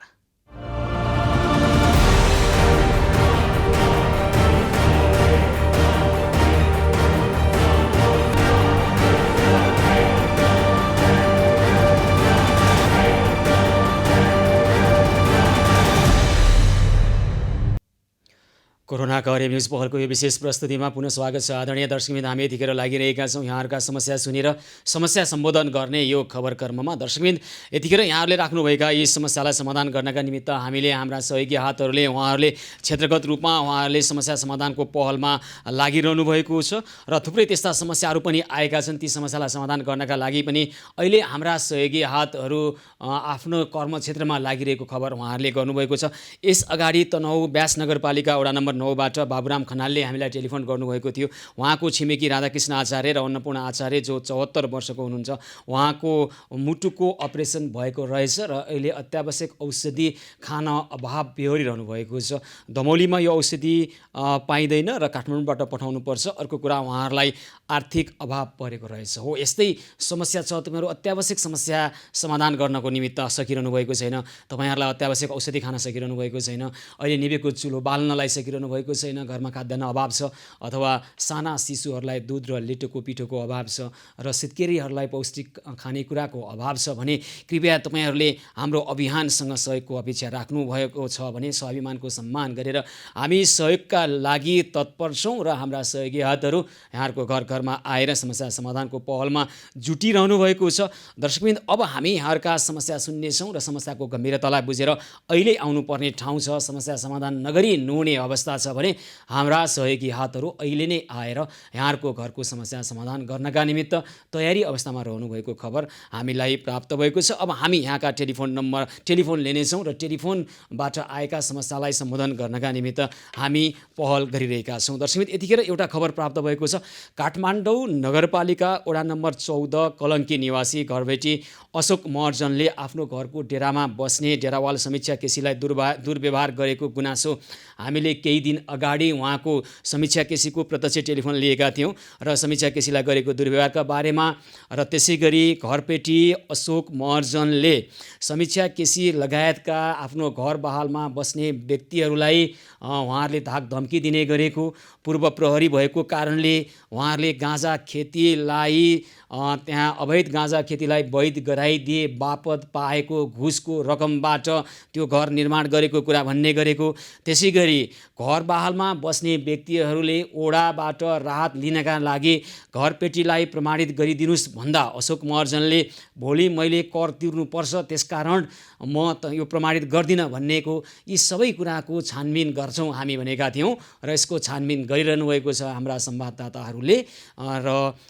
कोरोना कभरेज न्युज पहलको यो विशेष प्रस्तुतिमा पुनः स्वागत छ। आदरणीय दर्शकबिन, हामी यतिखेर लागिरहेका छौँ यहाँहरूका समस्या सुनेर समस्या सम्बोधन गर्ने यो खबर कर्ममा। दर्शकबिन, यतिखेर यहाँहरूले राख्नुभएका यी समस्यालाई समाधान गर्नका निमित्त हामीले हाम्रा सहयोगी हातहरूले उहाँहरूले क्षेत्रगत रूपमा उहाँहरूले समस्या समाधानको पहलमा लागिरहनु भएको छ र थुप्रै त्यस्ता समस्याहरू पनि आएका छन्। ती समस्यालाई समाधान गर्नका लागि पनि अहिले हाम्रा सहयोगी हातहरू आफ्नो कर्मक्षेत्रमा लागिरहेको खबर उहाँहरूले गर्नुभएको छ। यस अगाडि तनहुँ ब्यास नगरपालिका वडा नम्बर 9बाट बाबुराम खनालले हामीलाई टेलिफोन गर्नुभएको थियो। उहाँको छिमेकी राधाकृष्ण आचार्य र अन्नपूर्ण आचार्य जो 74 वर्षको हुनुहुन्छ, उहाँको मुटुको अपरेसन भएको रहेछ र अहिले अत्यावश्यक औषधि खान अभाव बेहोरिरहनु भएको छ। दमौलीमा यो औषधि पाइँदैन र काठमाडौँबाट पठाउनुपर्छ। अर्को कुरा, उहाँहरूलाई आर्थिक अभाव परेको रहेछ। हो, यस्तै समस्या छ। तपाईँहरू अत्यावश्यक समस्या समाधान गर्नको निमित्त सकिरहनु भएको छैन, तपाईँहरूलाई अत्यावश्यक औषधि खान सकिरहनु भएको छैन, अहिले निभेको चुलो बाल्नलाई सकिरहनु भएको छैन, घरमा खाद्यान्न अभाव छ, अथवा साना शिशुहरूलाई दुध र लिटोको पिठोको अभाव छ र सित्केरीहरूलाई पौष्टिक खानेकुराको अभाव छ भने कृपया तपाईँहरूले हाम्रो अभियानसँग सहयोगको अपेक्षा राख्नुभएको छ भने स्वाभिमानको सम्मान गरेर हामी सहयोगका लागि तत्पर छौँ र हाम्रा सहयोगी हातहरू यहाँहरूको घर घरमा आएर समस्या समाधानको पहलमा जुटिरहनु भएको छ। दर्शकबिन, अब हामी यहाँहरूका समस्या सुन्नेछौँ र समस्याको गम्भीरतालाई बुझेर अहिले आउनुपर्ने ठाउँ छ। समस्या समाधान नगरी नुने अवस्था छ भने हाम्रा सहयोगी हातहरू अहिले नै आएर यहाँहरूको घरको समस्या समाधान गर्नका निमित्त तयारी अवस्थामा रहनुभएको खबर हामीलाई प्राप्त भएको छ। अब हामी यहाँका टेलिफोन लिनेछौँ र टेलिफोनबाट आएका समस्यालाई सम्बोधन गर्नका निमित्त हामी पहल गरिरहेका छौँ। दर्शकबिन, यतिखेर एउटा खबर प्राप्त भएको छ। काठमाडौँ नगरपालिका वडा नम्बर 14 कलङ्की निवासी घरबेटी अशोक महर्जनले आफ्नो घरको डेरामा बस्ने डेरावाल समीक्षा केसीलाई दुर्व्यवहार गरेको गुनासो हामीले केही दिन अगाडि उहाँको समीक्षा केसीको प्रत्यक्ष टेलिफोन लिएका थियौँ र समीक्षा केसीलाई गरेको दुर्व्यवहारका बारेमा र त्यसै गरी घरपेटी अशोक महर्जनले समीक्षा केसी लगायतका आफ्नो घर बहालमा बस्ने व्यक्तिहरूलाई उहाँहरूले धाक धम्की दिने गरेको, पूर्व प्रहरी भएको कारणले उहाँहरूले गाँजा खेतीलाई त्यहाँ अवैध गाँजा खेतीलाई वैध गराइदिए बापत पाएको घुसको रकमबाट त्यो घर निर्माण गरेको कुरा भन्ने गरेको। त्यसै गरी घर बहालमा बस्ने व्यक्तिहरूले ओडाबाट राहत लिनका लागि घरपेटीलाई प्रमाणित गरिदिनुहोस् भन्दा अशोक महर्जनले भोलि मैले कर तिर्नुपर्छ, त्यसकारण म यो प्रमाणित गर्दिनँ भन्नेको, यी सबै कुराको छानबिन गर्छौँ हामी भनेका थियौँ र यसको छानबिन गरिरहनु भएको छ हाम्रा संवाददाताहरूले र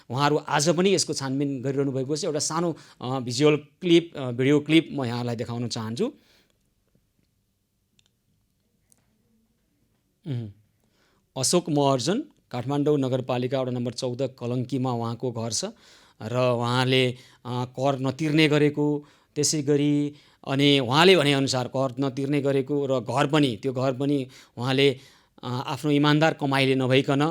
उहाँहरू आज पनि यसको छानबिन गरिरहनु भएको छ। एउटा सानो भिडियो क्लिप म यहाँलाई देखाउन चाहन्छु। अशोक महर्जन काठमाडौँ नगरपालिका वडा नम्बर 14 कलङ्कीमा उहाँको घर छ र उहाँले कर नतिर्ने गरेको, त्यसै गरी अनि उहाँले भनेअनुसार कर नतिर्ने गरेको र त्यो घर पनि उहाँले आफ्नो इमान्दार कमाइले नभइकन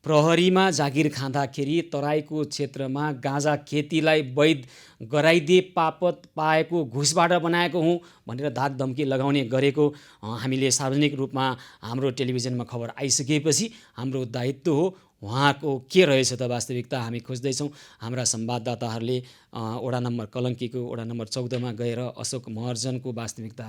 प्रहरीमा जागिर खाँदाखेरि तराईको क्षेत्रमा गाँजा खेतीलाई वैध गराइदिए बापत पाएको घुसबाट बनाएको हुँ भनेर धाक धम्की लगाउने गरेको हामीले सार्वजनिक रूपमा हाम्रो टेलिभिजनमा खबर आइसकेपछि हाम्रो दायित्व हो उहाँको के रहेछ त वास्तविकता हामी खोज्दैछौँ। हाम्रा संवाददाताहरूले वडा नम्बर कलङ्कीको वडा नम्बर 14मा गएर अशोक महर्जनको वास्तविकता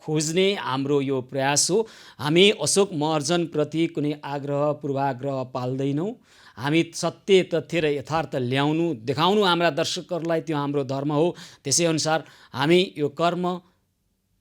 खोज्ने हाम्रो यो प्रयास हो। हामी अशोक महर्जनप्रति कुनै आग्रह पूर्वाग्रह पाल्दैनौँ। हामी सत्य तथ्य र यथार्थ ल्याउनु देखाउनु हाम्रा दर्शकहरूलाई त्यो हाम्रो धर्म हो। त्यसै अनुसार हामी यो कर्म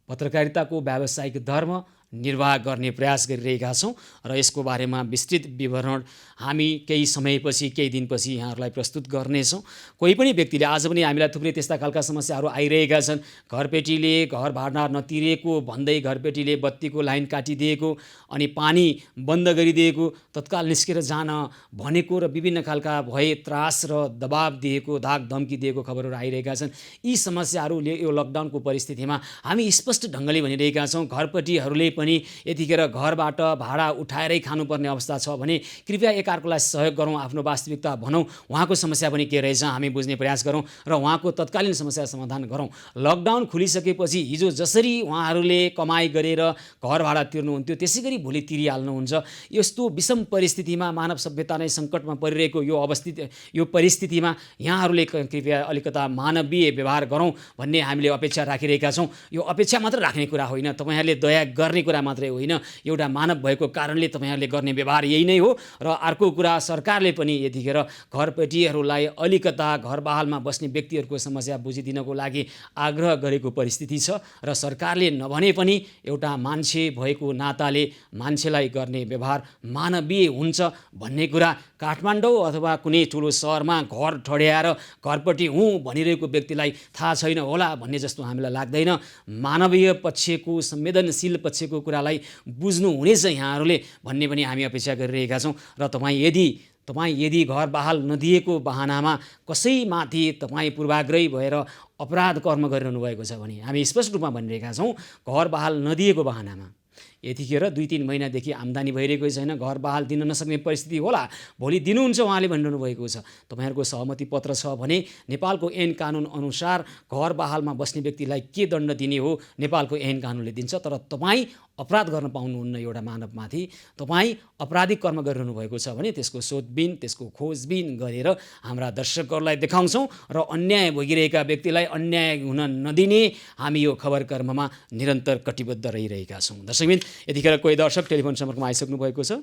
पत्रकारिताको व्यावसायिक धर्म निर्वाह गर्ने प्रयास गरिरहेका छौँ र यसको बारेमा विस्तृत विवरण हामी केही समयपछि केही दिनपछि यहाँहरूलाई प्रस्तुत गर्नेछौँ। कोही पनि व्यक्तिले आज पनि हामीलाई थुप्रै त्यस्ता खालका समस्याहरू आइरहेका छन्। घरपेटीले घर भाडा नतिरेको भन्दै घरपेटीले बत्तीको लाइन काटिदिएको अनि पानी बन्द गरिदिएको, तत्काल निस्केर जान भनेको र विभिन्न खालका भय त्रास र दबाब दिएको, धाक धम्की दिएको खबरहरू आइरहेका छन्। यी समस्याहरूले यो लकडाउनको परिस्थितिमा हामी स्पष्ट ढङ्गले भनिरहेका छौँ। घरपेटीहरूले पनि यतिखेर घरबाट भाडा उठाएरै खानुपर्ने अवस्था छ भने कृपया एकअर्कालाई सहयोग गरौँ, आफ्नो वास्तविकता भनौँ, उहाँको समस्या पनि के रहेछ हामी बुझ्ने प्रयास गरौँ र उहाँको तत्कालीन समस्या समाधान गरौँ। लकडाउन खुलिसकेपछि हिजो जसरी उहाँहरूले कमाइ गरेर घर भाडा तिर्नुहुन्थ्यो त्यसै गरी भोलि तिरिहाल्नुहुन्छ। यस्तो विषम परिस्थितिमा मानव सभ्यता नै सङ्कटमा परिरहेको यो परिस्थितिमा यहाँहरूले कृपया अलिकता मानवीय व्यवहार गरौँ भन्ने हामीले अपेक्षा राखिरहेका छौँ। यो अपेक्षा मात्र राख्ने कुरा होइन, तपाईँहरूले दया गर्ने कुरा मात्रै होइन, एउटा मानव भएको कारणले तपाईँहरूले गर्ने व्यवहार यही नै हो। र अर्को कुरा, सरकारले पनि यतिखेर घरपेटीहरूलाई अलिकता घर बहालमा बस्ने व्यक्तिहरूको समस्या बुझिदिनको लागि आग्रह गरेको परिस्थिति छ। र सरकारले नभने पनि एउटा मान्छे भएको नाताले मान्छेलाई गर्ने व्यवहार मानवीय हुन्छ भन्ने कुरा काठमाडौँ अथवा कुनै ठुलो सहरमा घर ठड्याएर घरपट्टि हुँ भनिरहेको व्यक्तिलाई थाहा छैन होला भन्ने जस्तो हामीलाई लाग्दैन। मानवीय पक्षको, संवेदनशील पक्षको कुरालाई बुझ्नुहुनेछ यहाँहरूले भन्ने पनि हामी अपेक्षा गरिरहेका छौँ। र तपाईँ यदि घर बहाल नदिएको बहानामा कसैमाथि तपाईँ पूर्वाग्रही भएर अपराध कर्म गरिरहनु भएको छ भने हामी स्पष्ट रूपमा भनिरहेका छौँ, घर बहाल नदिएको बहानामा यतिखेर 2-3 महिनादेखि आम्दानी भइरहेकै छैन, घर बहाल दिन नसक्ने परिस्थिति होला, भोलि दिनुहुन्छ उहाँले भनिरहनु भएको छ। तपाईँहरूको सहमति पत्र छ भने नेपालको ऐन कानुन अनुसार घर बहालमा बस्ने व्यक्तिलाई के दण्ड दिने हो नेपालको ऐन कानुनले दिन्छ। तर तपाईँ अपराध गर्न पाउनुहुन्न एउटा मानवमाथि। तपाईँ अपराधिक कर्म गरिरहनु भएको छ भने त्यसको सोधबिन, त्यसको खोजबिन गरेर हाम्रा दर्शकहरूलाई देखाउँछौँ र अन्याय भोगिरहेका व्यक्तिलाई अन्याय हुन नदिने हामी यो खबर कर्ममा निरन्तर कटिबद्ध रहिरहेका छौँ। दर्शकबिन, यतिखेर कोही दर्शक टेलिफोन सम्पर्कमा आइसक्नु भएको छ।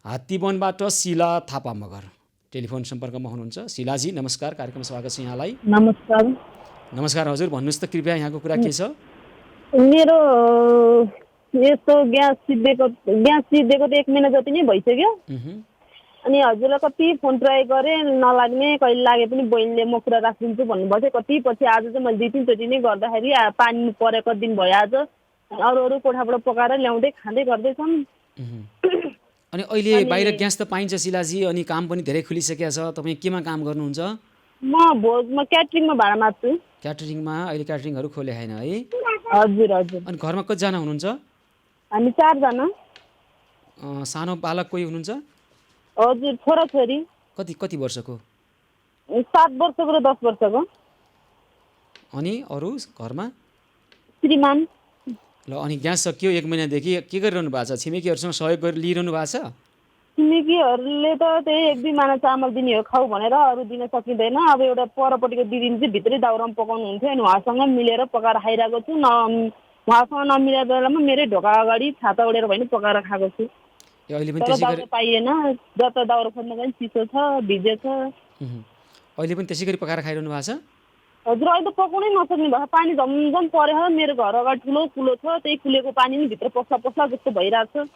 हात्तीवनबाट शिला थापा मगर टेलिफोन सम्पर्कमा हुनुहुन्छ। शिलाजी नमस्कार, कार्यक्रम स्वागत छ यहाँलाई। नमस्कार। नमस्कार हजुर, भन्नुहोस् त कृपया यहाँको कुरा के छ? मेरो यस्तो ग्यास सिद्धेको त 1 महिना जति नै भइसक्यो। अनि हजुरलाई कति फोन ट्राई गरेँ, नलाग्ने, कहिले लागे पनि बहिनीले म कुरा राखिदिन्छु भन्नुभएको थियो। कति पछि आज चाहिँ मैले 2-3 चोटि नै गर्दाखेरि पानी परेको दिन भयो आज। अरू कोठाबाट पकाएर ल्याउँदै खाँदै गर्दैछन्। अनि अहिले बाहिर ग्यास त पाइन्छ शिलाजी, अनि काम पनि धेरै खुलिसकेको छ। तपाईँ केमा काम गर्नुहुन्छ? म भोजमा क्याटरिङमा भाडा माग्छु। क्याटरिङमा अहिले क्याटरिङहरू खोले होइन है? हजुर हजुर। अनि घरमा कतिजना हुनुहुन्छ? हामी 4 जना। सानो बालक कोही हुनुहुन्छ? हजुर, छोराछोरी। कति वर्षको? 7 वर्षको र 10 वर्षको। अनि अरू घरमा? श्रीमान। ल, अनि ग्यास सकियो 1 महिनादेखि, के गरिरहनु भएको छ? छिमेकीहरूसँग सहयोग गरेर लिइरहनु भएको छ? छिमेकीहरूले त त्यही 1-2 माना चामल दिने हो खाऊ भनेर, अरू दिन सकिँदैन। अब एउटा परपट्टिको दिदीले चाहिँ भित्रै दाउरामा पकाउनु हुन्थ्यो, अनि उहाँसँग मिलेर पकाएर खाइरहेको छु। उहाँसँग नमिलेर बेलामा मेरै ढोका अगाडि छाता ओढेर भए पनि पकाएर खाएको छु। अहिले पनि तर त्यसै दाउरा पाइएन, जता दाउरा खोज्न गए चिसो छ, भिजे छ। अहिले पनि त्यसै गरी पकाएर खाइरहनु भएको छ? हजुर, अहिले त पकाउनै नसक्ने भयो। पानी झमझम परेर मेरो घर अगाडि ठुलो कुलो छ, त्यही कुलेको पानी नि भित्र पस्ला जस्तो भइरहेको छ।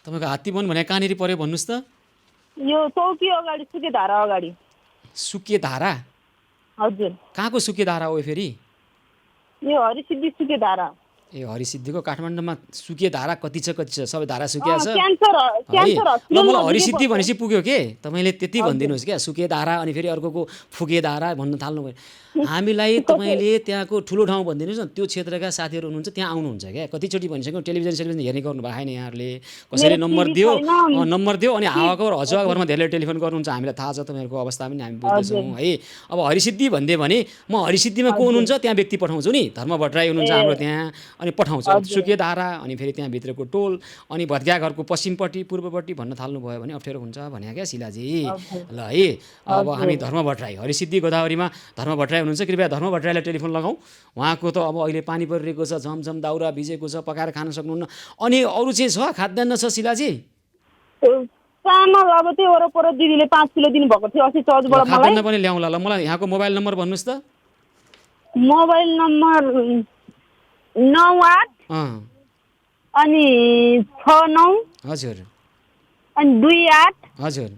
तपाईँको हात्तीवन भने कहाँनिर पर्यो भन्नुहोस् त? यो चौकी अगाडि, सुकेधारा अगाडि। सुकेधारा? हजुर। कहाँको सुकेधारा हो फेरि? यो हरिसिद्धि सुकेधारा। ए, हरिसिद्धिको काठमाडौँमा सुकेधारा कति छ सबै धारा सुकिया छ? ल, मलाई हरिसिद्धि भनेपछि पुग्यो के? तपाईँले त्यति भनिदिनुहोस् क्या, सुकेधारा अनि फेरि अर्कोको फुकेधारा भन्न थाल्नुभयो। हामीलाई तपाईँले त्यहाँको ठुलो ठाउँ भनिदिनुहोस् न, त्यो क्षेत्रका साथीहरू हुनुहुन्छ त्यहाँ आउनुहुन्छ क्या? कतिचोटि भनिसक्यो, टेलिभिजन हेर्ने गर्नु भएको छैन यहाँहरूले। कसैले नम्बर दियो अनि हावाको हजुवा घरमा धेरैले टेलिफोन गर्नुहुन्छ, हामीलाई थाहा छ तपाईँहरूको अवस्था पनि हामी बुझ्दैछौँ है। अब हरिसिद्धि भनिदियो भने म हरिसिद्धिमा को हुनुहुन्छ त्यहाँ व्यक्ति पठाउँछु नि, धर्म भट्टराई हुनुहुन्छ हाम्रो त्यहाँ, अनि पठाउँछ सुकेधारा, अनि फेरि त्यहाँभित्रको टोल, अनि भत्किया घरको पश्चिमपट्टि पूर्वपट्टि भन्न थाल्नुभयो भने अप्ठ्यारो हुन्छ भने क्या शिलाजी। ल है, अब हामी धर्म भट्टराई हरिसिद्धि गोदावरीमा धर्म भट्टराई हुनुहुन्छ, कृपया धर्म भट्टराईलाई टेलिफोन लगाउँ। उहाँको त अब अहिले पानी परिरहेको छ, झमझम दाउरा भिजेको छ, पकाएर खान सक्नुहुन्न। अनि अरू चाहिँ छ, खाद्यान्न छ शिलाजी? चामल अब त्यो वरपर दिदीले 5 किलो दिनुभएको थियो अस्ति चौधबाट मलाई। खाद्यान्न पनि ल्याउँला। ल, मलाई यहाँको मोबाइल नम्बर भन्नुहोस् त। मोबाइल नम्बर 98 अनि 69 हजुर, अनि 28 हजुर,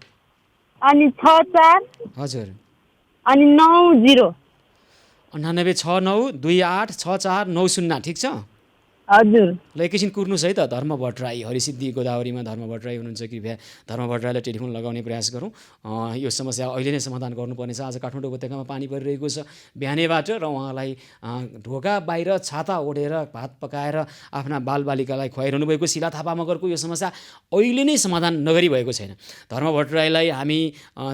अनि 64 हजुर, अनि 90 9969286490। ठिक छ हजुर। ल, एकैछिन कुर्नुहोस् है त। धर्म भट्टराई हरिसिद्धि गोदावरीमा धर्म भट्टराई हुनुहुन्छ, कृपया धर्म भट्टराईलाई टेलिफोन लगाउने प्रयास गरौँ। यो समस्या अहिले नै समाधान गर्नुपर्नेछ। आज काठमाडौँ उपत्यकामा पानी परिरहेको छ बिहानैबाट, र उहाँलाई ढोका बाहिर छाता ओढेर भात पकाएर आफ्ना बालबालिकालाई खुवाइरहनु भएको शिला थापा मगरको यो समस्या अहिले नै समाधान नगरी भएको छैन। धर्म भट्टराईलाई हामी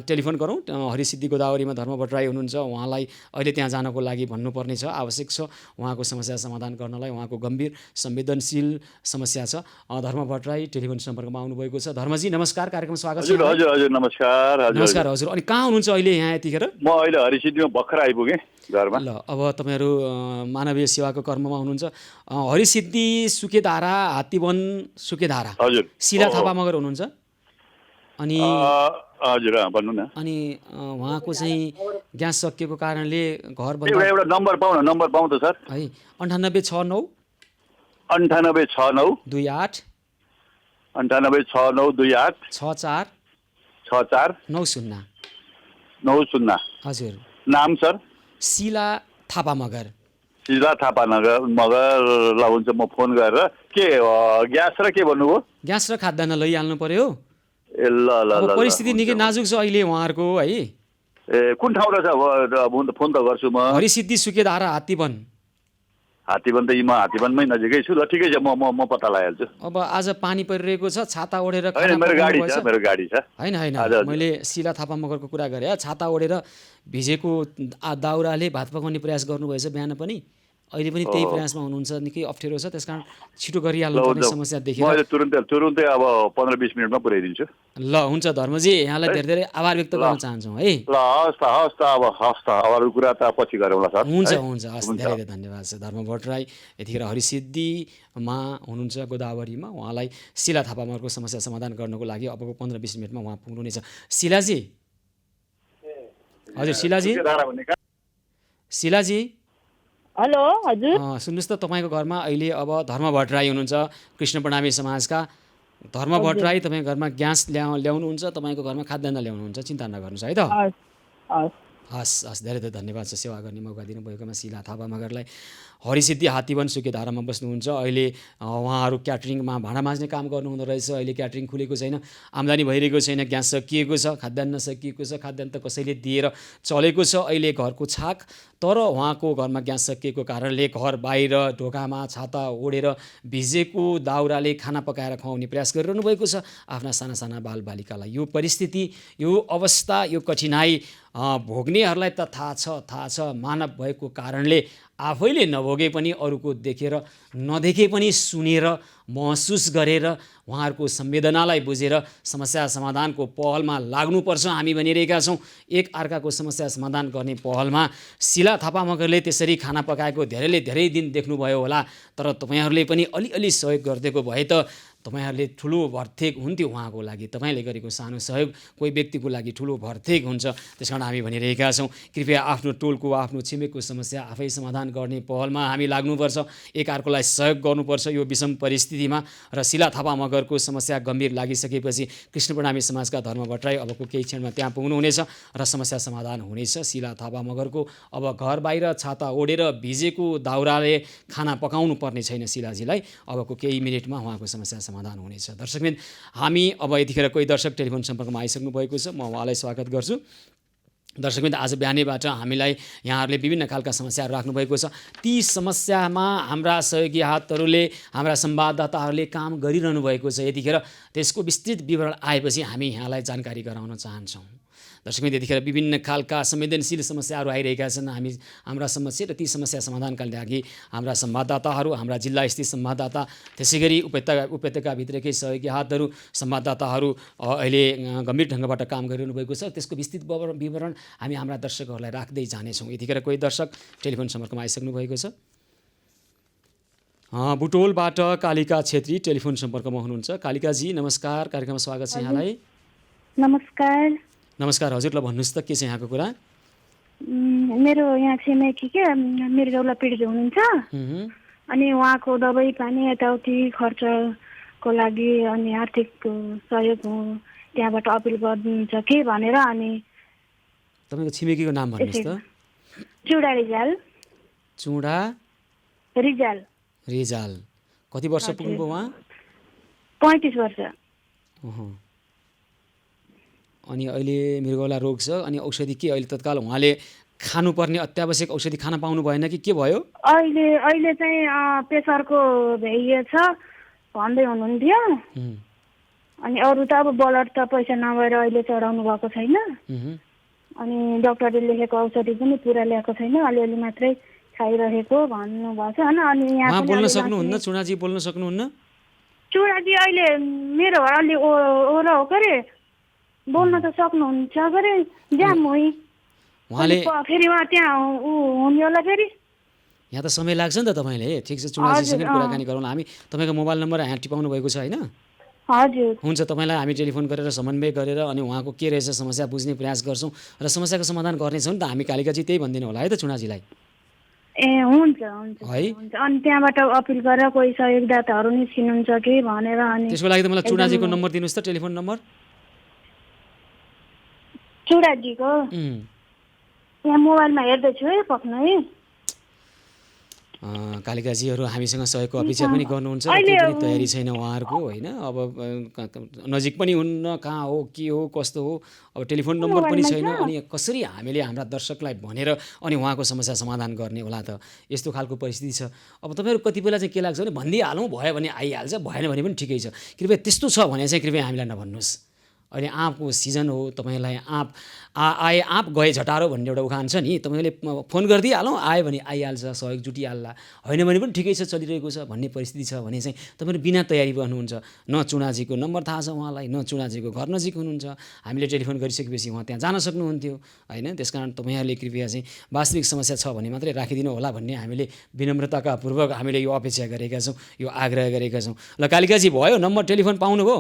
टेलिफोन गरौँ। हरिसिद्धि गोदावरीमा धर्म भट्टराई हुनुहुन्छ, उहाँलाई अहिले त्यहाँ जानको लागि भन्नुपर्ने छ, आवश्यक छ उहाँको समस्या समाधान गर्नलाई। उहाँको गम्भीर संवेदनशील समस्या छ। धर्म भट्टराई टेलिफोन सम्पर्कमा आउनुभएको छ। धर्मजी नमस्कार, कार्यक्रममा स्वागत छ। हजुर हजुर हजुर नमस्कार। हजुर नमस्कार हजुर। अनि कहाँ हुनुहुन्छ अहिले यहाँ यतिखेर? म अहिले हरिसिद्धीमा भर्खर आइपुगेँ घरमा। ल अब तपाईँहरू मानवीय सेवाको कर्ममा हुनुहुन्छ। हरिसिद्धि सुकेधारा हात्तीवन सुकेधारा हजुर शिला थापा मगर हुनुहुन्छ। अनि हजुर भन्नु न। अनि उहाँको चाहिँ ग्यास सकिएको कारणले घर बन्द। एउटा नम्बर पाउँ त सर। है 9869 9869 28 986928 64 64 90 90। हजुर। नाम सर? शिला थापा मगर। शिला थापा मगरलाई हुन्छ म फोन गरेर के ग्यास र के भन्नुभयो? ग्यास र खाद्यान्न लैहाल्नु पर्यो। ए ल ल ल। परिस्थिति निकै नाजुक छ अहिले उहाँहरूको है। ए कुन ठाउँ रहेछ? अब फोन त गर्छु म। हरिसिद्धि सुकेधारा हात्तीवन। हात्तीवन त म हात्तीवनमै नजिकै छु। ल ठिकै छ, म पत्ता लगाइहाल्छु। अब आज पानी परिरहेको छ, छाता ओढेर मेरो गाडी छ। होइन मैले शिला थापा मगरको कुरा गरेँ। छाता ओढेर भिजेको दाउराले भात पकाउने प्रयास गर्नुभएछ बिहान पनि, अहिले पनि त्यही प्रयासमा हुनुहुन्छ। निकै अप्ठ्यारो छ, त्यसकारण छिटो गरिहाल्नु पर्ने समस्या देखेर मैले तुरुन्तै अब 15-20 मिनेटमा पुर्याइदिन्छु। ल हुन्छ धर्मजी, यहाँलाई धेरै धेरै आभार व्यक्त गर्न चाहन्छौँ है। ल हस् त अरू कुरा त पछि गरौँला सर। हुन्छ हस्, धेरै धेरै धन्यवाद छ। धर्म भट्टराई यतिखेर हरिसिद्धिमा हुनुहुन्छ, गोदावरीमा। उहाँलाई शिला थापा मगरको समस्या समाधान गर्नको लागि अबको 15-20 मिनटमा उहाँ पुग्नुहुनेछ। शिलाजी हजुर, शिलाजी हेलो हजुर। सुन्नुहोस् त, तपाईँको घरमा अहिले अब धर्म भट्टराई हुनुहुन्छ, कृष्ण प्रणामी समाजका। धर्म भट्टराई तपाईँको घरमा ग्यास ल्याउनुहुन्छ, तपाईँको घरमा खाद्यान्न ल्याउनुहुन्छ। चिन्ता नगर्नुहोस् है त। हस् धेरै धेरै धन्यवाद छ सेवा गर्ने मौका दिनुभएकोमा शिला थापा मगरलाई। हरिसिद्धि हात्तीवन सुकेधारामा बस्नुहुन्छ। अहिले उहाँहरू क्याटरिङमा भाँडा माझ्ने काम गर्नुहुँदो रहेछ। अहिले क्याटरिङ खुलेको छैन, आम्दानी भइरहेको छैन, ग्यास सकिएको छ, खाद्यान्न सकिएको छ। खाद्यान्न त कसैले दिएर चलेको छ अहिले घरको छाक। तर उहाँको घरमा ग्यास सकिएको कारणले घर बाहिर ढोकामा छाता ओढेर भिजेको दाउराले खाना पकाएर खुवाउने प्रयास गरिरहनु भएको छ आफ्ना साना साना बालबालिकालाई। यो परिस्थिति, यो अवस्था, यो कठिनाइ भोग्नेहरूलाई त थाहा छ। मानव भएको कारणले आफैले नभोगे पनि अरूको देखेर नदेखे पनि सुनेर महसुस गरेर उहाँहरूको संवेदनालाई बुझेर समस्या समाधानको पहलमा लाग्नुपर्छ हामी भनिरहेका छौँ। एक अर्काको समस्या समाधान गर्ने पहलमा शिला थापा मगरले त्यसरी खाना पकाएको धेरै दिन देख्नुभयो होला। तर तपाईँहरूले पनि अलिअलि सहयोग गरिदिएको भए त तपाईँहरूले ठुलो भरथेक हुन्थ्यो उहाँको लागि। तपाईँले गरेको सानो सहयोग कोही व्यक्तिको लागि ठुलो भरथेक हुन्छ। त्यस कारण हामी भनिरहेका छौँ, कृपया आफ्नो टोलको आफ्नो छिमेकको समस्या आफै समाधान गर्ने पहलमा हामी लाग्नुपर्छ। एकअर्कालाई सहयोग गर्नुपर्छ यो विषम परिस्थितिमा। र शिला थापा मगरको समस्या गम्भीर लागिसकेपछि कृष्ण प्रणामी समाजका धर्म भट्टराई अबको केही क्षणमा त्यहाँ पुग्नुहुनेछ र समस्या समाधान हुनेछ। शिला थापा मगरको अब घर बाहिर छाता ओढेर भिजेको दाउराले खाना पकाउनु पर्ने छैन शिलाजीलाई। अबको केही मिनटमा उहाँको समस्या समाधान हुनेछ। दर्शकबिन, हामी अब यतिखेर कोही दर्शक टेलिफोन सम्पर्कमा आइसक्नु भएको छ, म उहाँलाई स्वागत गर्छु। दर्शकबिन, आज बिहानैबाट हामीलाई यहाँहरूले विभिन्न खालका समस्याहरू राख्नुभएको छ। ती समस्यामा हाम्रा सहयोगी हातहरूले, हाम्रा संवाददाताहरूले काम गरिरहनु भएको छ। यतिखेर त्यसको विस्तृत विवरण आएपछि हामी यहाँलाई जानकारी गराउन चाहन्छौँ। दर्शकबिन, यतिखेर विभिन्न खालका संवेदनशील समस्याहरू आइरहेका छन् हाम्रा समस्या र ती समस्या समाधानका लागि हाम्रा संवाददाताहरू, हाम्रा जिल्लास्थित संवाददाता, त्यसै गरी उपत्यकाभित्रकै सहयोगी हातहरू, संवाददाताहरू अहिले गम्भीर ढङ्गबाट काम गरिरहनु भएको छ। त्यसको विस्तृत विवरण हामी हाम्रा दर्शकहरूलाई राख्दै जानेछौँ। यतिखेर कोही दर्शक टेलिफोन सम्पर्कमा आइसक्नु भएको छ। बुटोलबाट कालिका छेत्री टेलिफोन सम्पर्कमा हुनुहुन्छ। कालिकाजी नमस्कार, कार्यक्रममा स्वागत छ यहाँलाई। नमस्कार हजुर। ल भन्नुहोस् त, के छ यहाँको कुरा? मेरो यहाँ छिमेकी के मृगौला पीडित हुनुहुन्छ, अनि उहाँको दबाई पानी यताउति खर्चको लागि अनि आर्थिक सहयोग त्यहाँबाट अपिल गरिदिन्छ कि भनेर। अनि तपाईँको छिमेकीको नाम भन्नुहोस् त। चुडा रिजाल। रिजाल। कति वर्ष पुग्नुभयो उहाँ? 35 वर्ष। अनि अहिले मृगौला रोग छ, अनि औषधि के अहिले तत्काल उहाँले खानुपर्ने अत्यावश्यक औषधि खान पाउनु भएन कि के भयो? अहिले चाहिँ प्रेसरको भइए छ भन्दै हुनुहुन्थ्यो। अनि अरू त अब ब्लड त पैसा नभएर अहिले चढाउनु भएको छैन। अनि डाक्टरले लेखेको औषधि पनि पुरा ल्याएको छैन, अलिअलि मात्रै खाइरहेको भन्नुभएको छ होइन। अनि यहाँ उहाँ पनि बोल्न अलि सक्नुहुन्न? माथि- चुनाजी बोल्न सक्नुहुन्न? चुडाजी अहिले मेरो घर अलि ओर हो के अरे, बोल्न त सक्नुहुन्छ के अरे, जाम हो यी। उहाँले फेरि उहाँ त्यहाँ हुने होला फेरि। यहाँ त समय लाग्छ नि त तपाईँले। ठिक छ, चुनाजीसँग कुराकानी गरौँला हामी। तपाईँको मोबाइल नम्बर यहाँ टिपाउनु भएको छ होइन? हजुर हुन्छ, तपाईँलाई हामी टेलिफोन गरेर समन्वय गरेर अनि उहाँको के रहेछ समस्या बुझ्ने प्रयास गर्छौँ र समस्याको समाधान गर्नेछौँ नि त हामी। कालिकाजी त्यही भनिदिनु होला है त चुनाजीलाई। ए हुन्छ हुन्छ है। हुन्छ। अनि त्यहाँबाट अपिल गरेर कोही सहयोगदाताहरू निस्किनुहुन्छ कि भनेर। अनि त्यसको लागि त मलाई चुनाजीको नम्बर दिनुहोस् त, टेलिफोन नम्बर। चुडाजीको यहाँ मोबाइलमा हेर्दैछु है, पक्न है। कालिकाजीहरू हामीसँग सहयोगको अपेक्षा पनि गर्नुहुन्छ र केही पनि तयारी छैन उहाँहरूको होइन। अब नजिक पनि हुन्न, कहाँ हो के हो कस्तो हो, अब टेलिफोन नम्बर पनि छैन। अनि कसरी हामीले हाम्रा दर्शकलाई भनेर अनि उहाँको समस्या समाधान गर्ने होला त? यस्तो खालको परिस्थिति छ। अब तपाईँहरू कति बेला चाहिँ के लाग्छ भने भनिदिइहालौँ, भयो भने आइहाल्छ, भएन भने पनि ठिकै छ। कृपया त्यस्तो छ भने चाहिँ कृपया हामीलाई नभन्नुहोस्। अहिले आँपको सिजन हो, तपाईँलाई आँप आए आँप गए झटारो भन्ने एउटा उखान छ नि। तपाईँले फोन गरिदिइहालौँ, आयो भने आइहाल्छ, सहयोग जुटिहाल्ला, होइन भने पनि ठिकै छ, चलिरहेको छ भन्ने परिस्थिति छ भने चाहिँ तपाईँहरू बिना तयारी गर्नुहुन्छ। न चुनाजीको नम्बर थाहा छ उहाँलाई, न चुनाजीको घर नजिक हुनुहुन्छ। हामीले टेलिफोन गरिसकेपछि उहाँ त्यहाँ जान सक्नुहुन्थ्यो होइन। त्यस कारण तपाईँहरूले कृपया चाहिँ वास्तविक समस्या छ भने मात्रै राखिदिनु होला भन्ने हामीले विनम्रताका पूर्वक हामीले यो अपेक्षा गरेका छौँ, यो आग्रह गरेका छौँ। ल कालिकाजी, भयो नम्बर टेलिफोन पाउनुभयो?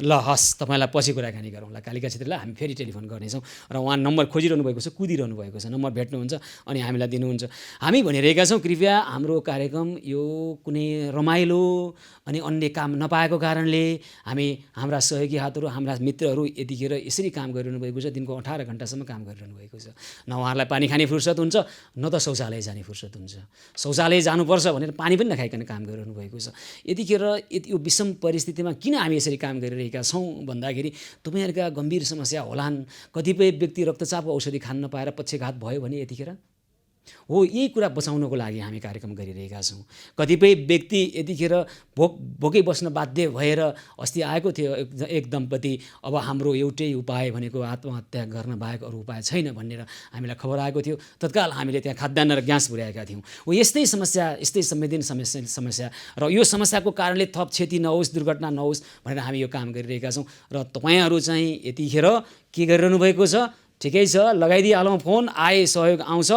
ल हस्, तपाईँलाई पछि कुराकानी गरौँला कालिका क्षेत्रलाई। हामी फेरि टेलिफोन गर्नेछौँ र उहाँ नम्बर खोजिरहनु भएको छ, कुदिरहनु भएको छ, नम्बर भेट्नुहुन्छ अनि हामीलाई दिनुहुन्छ। हामी भनिरहेका छौँ कृपया हाम्रो कार्यक्रम यो कुनै रमाइलो अनि अन्य काम नपाएको कारणले हामी हाम्रा सहयोगी हातहरू, हाम्रा मित्रहरू यतिखेर यसरी काम गरिरहनु भएको छ। दिनको 18 घन्टासम्म काम गरिरहनु भएको छ। न उहाँहरूलाई पानी खाने फुर्सद हुन्छ, न त शौचालय जाने फुर्सद हुन्छ। शौचालय जानुपर्छ भनेर पानी पनि नखाइकन काम गरिरहनु भएको छ। यतिखेर यो विषम परिस्थितिमा किन हामी यसरी काम गरिरहेका छौँ भन्दाखेरि तपाईँहरूका गम्भीर समस्या होलान्। कतिपय व्यक्ति रक्तचापको औषधि खान नपाएर पक्षघात भयो भने यतिखेर हो, यही कुरा बचाउनको लागि हामी कार्यक्रम गरिरहेका छौँ। कतिपय व्यक्ति यतिखेर भोकै बस्न बाध्य भएर अस्ति आएको थियो एक दम्पति, अब हाम्रो एउटै उपाय भनेको आत्महत्या गर्न बाहेक अरू उपाय छैन भनेर हामीलाई खबर आएको थियो। तत्काल हामीले त्यहाँ खाद्यान्न र ग्यास पुर्याएका थियौँ। हो, यस्तै समस्या, यस्तै संवेदनशील समस्या र यो समस्याको कारणले थप क्षति नहोस्, दुर्घटना नहोस् भनेर हामी यो काम गरिरहेका छौँ। र तपाईँहरू चाहिँ यतिखेर के गरिरहनु भएको छ? ठिकै छ, लगाइदिइहालौँ फोन, आए सहयोग आउँछ,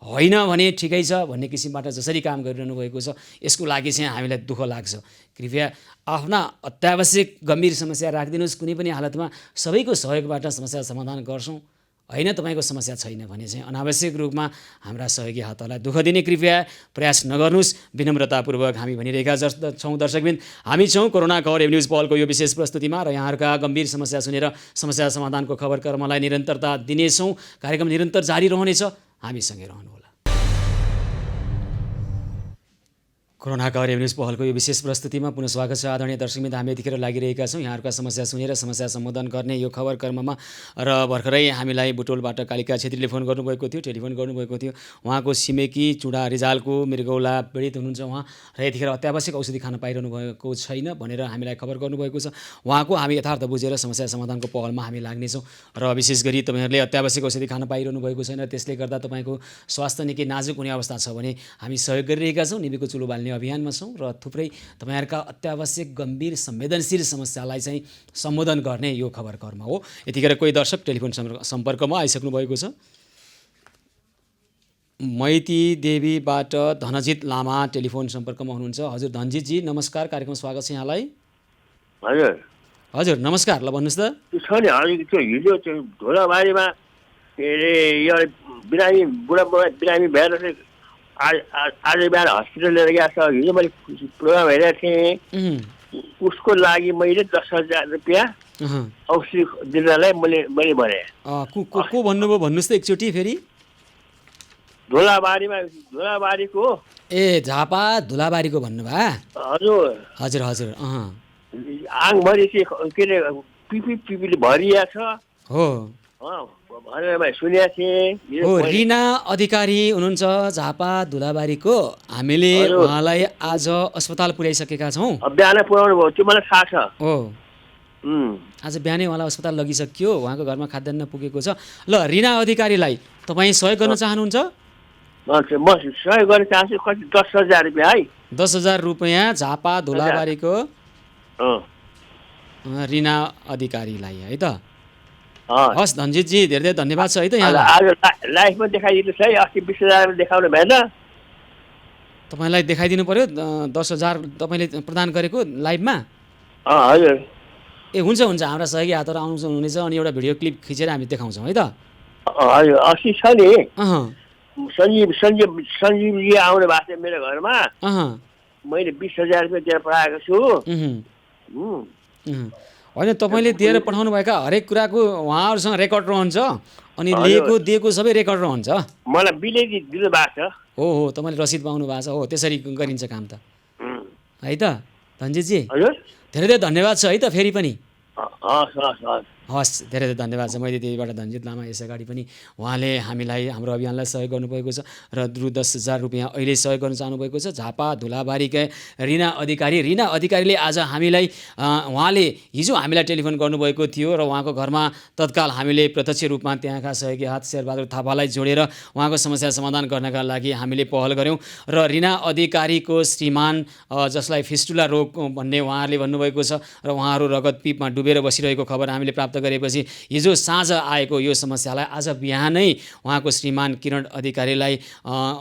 होइन भने ठिकै छ भन्ने किसिमबाट जसरी काम गरिरहनु भएको छ यसको लागि चाहिँ हामीलाई दुःख लाग्छ। कृपया आफ्ना अत्यावश्यक गम्भीर समस्या राखिदिनुहोस्। कुनै पनि हालतमा सबैको सहयोगबाट समस्या समाधान गर्छौँ। होइन तपाईँको समस्या छैन भने चाहिँ अनावश्यक रूपमा हाम्रा सहयोगी हातहरूलाई दुःख दिने कृपया प्रयास नगर्नुहोस्। विनम्रतापूर्वक हामी भनिरहेका छौँ दर्शकबिन, हामी छौँ कोरोना खबर एभ न्युज पहलको यो विशेष प्रस्तुतिमा र यहाँहरूका गम्भीर समस्या सुनेर समस्या समाधानको खबर कर्मलाई निरन्तरता दिनेछौँ। कार्यक्रम निरन्तर जारी रहनेछ, हामीसँगै रहनुहोला। कोरोना खबर एभ न्युज पहलको यो विशेष प्रस्तुतिमा पुनः स्वागत छ आदरणीय दर्शकबिन। हामी यतिखेर लागिरहेका छौँ यहाँहरूका समस्या सुनेर समस्या सम्बोधन गर्ने यो खबर कर्ममा। र भर्खरै हामीलाई बुटोलबाट कालिका छेत्रीले फोन गर्नुभएको थियो, टेलिफोन गर्नुभएको थियो। उहाँको छिमेकी चुडा रिजालको मृगौला पीडित हुनुहुन्छ उहाँ, र यतिखेर अत्यावश्यक औषधि खान पाइरहनु भएको छैन भनेर हामीलाई खबर गर्नुभएको छ। उहाँको हामी यथार्थ बुझेर समस्या समाधानको पहलमा हामी लाग्नेछौँ। र विशेष गरी तपाईँहरूले अत्यावश्यक औषधि खान पाइरहनु भएको छैन, त्यसले गर्दा तपाईँको स्वास्थ्य निकै नाजुक हुने अवस्था छ भने हामी सहयोग गरिरहेका छौँ। निबीको चुलो बाल्ने अभियानमा छौँ र थुप्रै तपाईँहरूका अत्यावश्यक गम्भीर संवेदनशील समस्यालाई चाहिँ सम्बोधन गर्ने यो खबर कर्म हो। यतिखेर कोही दर्शक टेलिफोन सम्पर्कमा आइसक्नु भएको छ। मैती देवीबाट धनजित लामा टेलिफोन सम्पर्कमा हुनुहुन्छ। हजुर धनजितजी नमस्कार, कार्यक्रम स्वागत छ यहाँलाई। हजुर हजुर नमस्कार, ल भन्नुहोस् त। छ नि हजुर, त्यो हिजो त्यो धोलाबारीमा के अरे यो बिरामी बुढाबुढा बिरामी भएर चाहिँ आज बिहान हस्पिटल लिएर गएको छ। हिजो मैले प्रोग्राम हेरेको थिएँ, उसको लागि मैले 10,000 रुपियाँ औषधि दिनलाई मैले भने। को भन्नुभयो भन्नुहोस् त एकचोटि फेरि। धुलाबारीको ए झापा धुलाबारीको भन्नुभयो? हजुर हजुर हजुर। आङभरि चाहिँ के अरे पिपीले भरिया छ हो भनेर मैले सुनेको थिएँ। हो, रिना अधिकारी हुनुहुन्छ झापा धुलाबारीको। हामीले उहाँलाई आज अस्पताल पुर्याइसकेका छौँ। बिहान पुर्याउनु भयो त्यो मलाई थाहा छ। हो आज बिहानै उहाँलाई अस्पताल लगिसक्यो, उहाँको घरमा खाद्यान्न पुगेको छ। ल रिना अधिकारीलाई तपाईँ सहयोग गर्न चाहनुहुन्छ? म सहयोग गर्न चाहन्छु। कति 10,000 रुपियाँ है? 10,000 रुपियाँ झापा धुलाबारीको रिना अधिकारीलाई है त? हस् धनजितजी, धेरै धेरै धन्यवाद छ है त यहाँलाई। आज लाइफमा देखाइदिनुहोस् है। अस्ति 20,000 देखाउनु भएन? तपाईँलाई देखाइदिनु पर्यो 10,000 तपाईँले प्रदान गरेको लाइभमा? हजुर। ए हुन्छ हुन्छ, हाम्रा सहयोगी हातहरू आउनुहुनेछ अनि एउटा भिडियो क्लिप खिचेर हामी देखाउँछौँ है त। हजुर, अस्ति छ नि सञ्जीवजी आउनु भएको थियो मेरो घरमा। मैले 20,000 रुपियाँ दिएर पठाएको छु। होइन, तपाईँले दिएर पठाउनुभएका हरेक कुराको उहाँहरूसँग रेकर्ड रहन्छ अनि लिएको दिएको सबै रेकर्ड रहन्छ। मलाई बिलै दिनु भएको छ। हो हो, तपाईँले रसिद पाउनु भएको छ। हो, त्यसरी गरिन्छ काम त है त धनजितजी। हजुर, धेरै धेरै धन्यवाद छ है त फेरि पनि। हस्, धेरै धेरै धन्यवाद छ। मैले त्यहीबाट धनजित लामा यस अगाडि पनि उहाँले हामीलाई हाम्रो अभियानलाई सहयोग गर्नुभएको छ र रु 10,000 रुपियाँ अहिले सहयोग गर्न चाहनुभएको छ। झापा धुलाबारीका रिना अधिकारीले आज हामीलाई उहाँले हिजो हामीलाई टेलिफोन गर्नुभएको थियो र उहाँको घरमा तत्काल हामीले प्रत्यक्ष रूपमा त्यहाँका सहयोगी हात शेरबहादुर थापालाई जोडेर उहाँको समस्या समाधान गर्नका लागि हामीले पहल गऱ्यौँ र रिना अधिकारीको श्रीमान जसलाई फिस्टुला रोग भन्ने उहाँहरूले भन्नुभएको छ र उहाँहरू रगत पिपमा डुबेर बसिरहेको खबर हामीले प्राप्त गरेपछि हिजो साँझ आएको यो समस्यालाई आज बिहानै उहाँको श्रीमान किरण अधिकारीलाई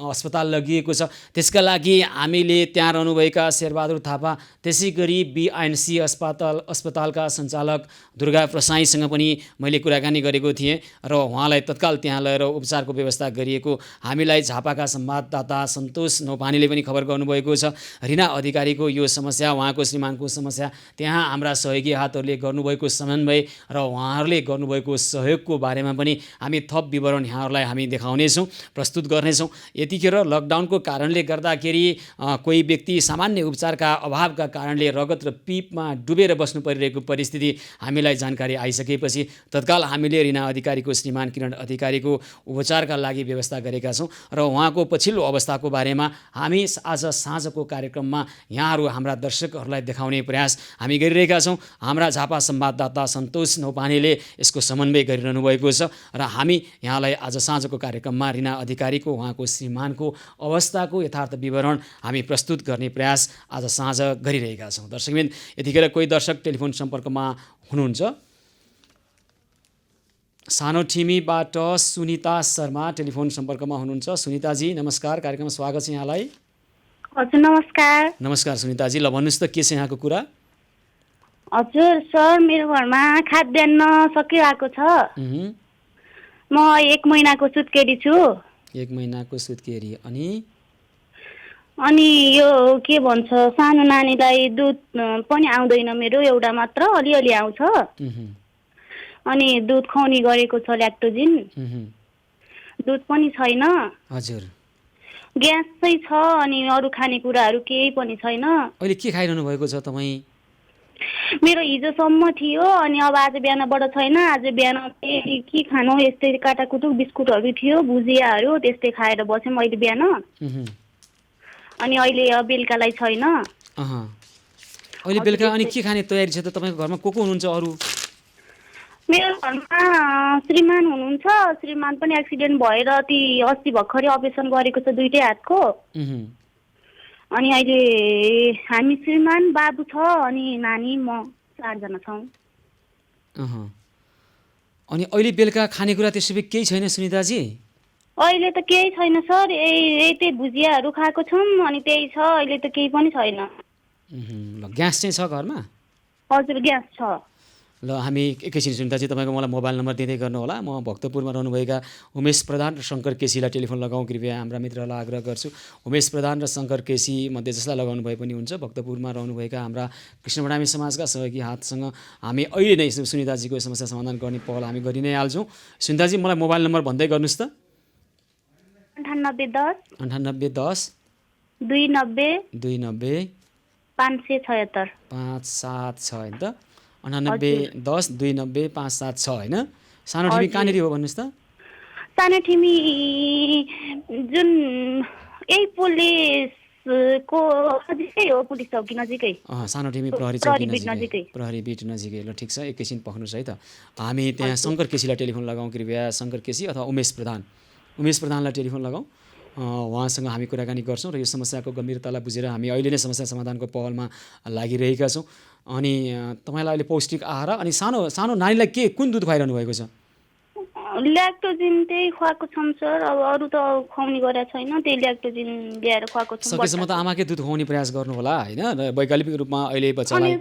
अस्पताल लगिएको छ। त्यसका लागि हामीले त्यहाँ रहनुभएका शेरबहादुर थापा, त्यसै गरी BNC अस्पतालका सञ्चालक दुर्गा प्रसाईसँग पनि मैले कुराकानी गरेको थिएँ र उहाँलाई तत्काल त्यहाँ लगेर उपचारको व्यवस्था गरिएको हामीलाई झापाका संवाददाता सन्तोष नौपानीले पनि खबर गर्नुभएको छ। रिना अधिकारीको यो समस्या, उहाँको श्रीमानको समस्या, त्यहाँ हाम्रा सहयोगी हातहरूले गर्नुभएको समन्वय र उहाँहरूले गर्नुभएको सहयोगको बारेमा पनि हामी थप विवरण यहाँहरूलाई हामी देखाउनेछौँ, प्रस्तुत गर्नेछौँ। यतिखेर लकडाउनको कारणले गर्दाखेरि कोही व्यक्ति सामान्य उपचारका अभावका कारणले रगत र पिपमा डुबेर बस्नु परिरहेको परिस्थिति हामीलाई जानकारी आइसकेपछि तत्काल हामीले रिना अधिकारीको श्रीमान किरण अधिकारीको उपचारका लागि व्यवस्था गरेका छौँ र उहाँको पछिल्लो अवस्थाको बारेमा हामी आज साँझको कार्यक्रममा यहाँहरू हाम्रा दर्शकहरूलाई देखाउने प्रयास हामी गरिरहेका छौँ। हाम्रा झापा संवाददाता सन्तोष नौपानीले यसको समन्वय गरिरहनु भएको छ र हामी यहाँलाई आज साँझको कार्यक्रममा रिना अधिकारीको उहाँको श्रीमानको अवस्थाको यथार्थ विवरण हामी प्रस्तुत गर्ने प्रयास आज साँझ गरिरहेका छौँ। दर्शकबिन, यतिखेर कोही दर्शक टेलिफोन सम्पर्कमा हुनुहुन्छ। सानोठिमीबाट सुनिता शर्मा टेलिफोन सम्पर्कमा हुनुहुन्छ। सुनिताजी नमस्कार, कार्यक्रममा स्वागत छ यहाँलाई। हजुर नमस्कार। नमस्कार सुनिताजी, ल भन्नुहोस् त के छ यहाँको कुरा? हजुर सर, मेरो घरमा खाद्यान्न सकिरहेको छ। म 1 महिनाको सुत्केरी छु। 1 महिनाको सुत्केरी। अनि यो के भन्छ, सानो नानीलाई दुध पनि आउँदैन मेरो, एउटा मात्र अलिअलि आउँछ। अनि दुध खुवाउने गरेको छ, ल्याक्टोजिन। दुध पनि छैन। हजुर। ग्यास चाहिँ छ अनि अरू खानेकुराहरू केही पनि छैन। अहिले के खाइरहनु भएको छ तपाईँ? मेरो हिजोसम्म थियो अनि अब आज बिहानबाट छैन। आज बिहान के खानु, यस्तै काटाकुटुक बिस्कुटहरू थियो, भुजियाहरू, त्यस्तै खाएर बसेँ मैले बिहान। अनि अहिले बेलुकालाई छैन। अहिले बेलुका अनि के खाने तयारी छ त? तपाईँको घरमा को हुनुहुन्छ अरू? मेरो घरमा श्रीमान हुनुहुन्छ। श्रीमान पनि एक्सिडेन्ट भएर ती अस्ति भर्खरै अपरेसन गरेको छ 2टै हातको। अनि अहिले हामी श्रीमान, बाबु छ अनि नानी, म 4 जना छौँ। अनि अहिले बेलुका खानेकुरा त्यसै केही छैन सुनिताजी? अहिले त केही छैन सर, यही भुजियाहरू खाएको छौँ अनि त्यही छ, अहिले त केही पनि छैन। ग्यास चाहिँ छ घरमा? हजुर ग्यास छ। ल हामी एकैछिन सुनिताजी तपाईँको मलाई मोबाइल नम्बर दिँदै गर्नु होला। म भक्तपुरमा रहनुभएका उमेश प्रधान र शङ्कर केसीलाई टेलिफोन लगाउँ कृपया, हाम्रा मित्रहरूलाई आग्रह गर्छु। उमेश प्रधान र शङ्कर केसी मध्ये जसलाई लगाउनु भए पनि हुन्छ। भक्तपुरमा रहनुभएका हाम्रा कृष्ण बडामी समाजका सहयोगी हातसँग हामी अहिले नै सुनिताजीको समस्या समाधान गर्ने पहल हामी गरि नै हाल्छौँ। सुनिताजी मलाई मोबाइल नम्बर भन्दै गर्नुहोस् त। 9810 9810 290 290 576 576 होइन त? 9810 290 576 होइन? सानो ठिमी कहाँनिर हो भन्नुहोस् त? सानो ठिमी जुन यही पुलले को नजिकै हो, पुलिस चौकी नजिकै। सानो टिमी प्रहरी चौकी नजिकै, प्रहरी बिट नजिकै। ल ठिक छ, एकैछिन पख्नुहोस् है त। हामी त्यहाँ शङ्कर केसीलाई टेलिफोन लगाउँ कृपया। शङ्कर केसी अथवा उमेश प्रधानलाई टेलिफोन लगाउँ। उहाँसँग हामी कुराकानी गर्छौँ र यो समस्याको गम्भीरतालाई बुझेर हामी अहिले नै समस्या समाधानको पहलमा लागिरहेका छौँ। अनि तपाईँलाई अहिले पौष्टिक आहार अनि सानो सानो नानीलाई कुन दुध खुवाइरहनु भएको छ? ल्याक्टोजिन त्यही खुवाएको छौँ सर। अब अरू त खुवाउने गरेको छैन, त्यही ल्याक्टोजिन ल्याएर खुवाएको छौँ। सकेसम्म त आमाकै दुध खुवाउने प्रयास गर्नु होला हैन। वैकल्पिक रूपमा अहिले बच्चालाई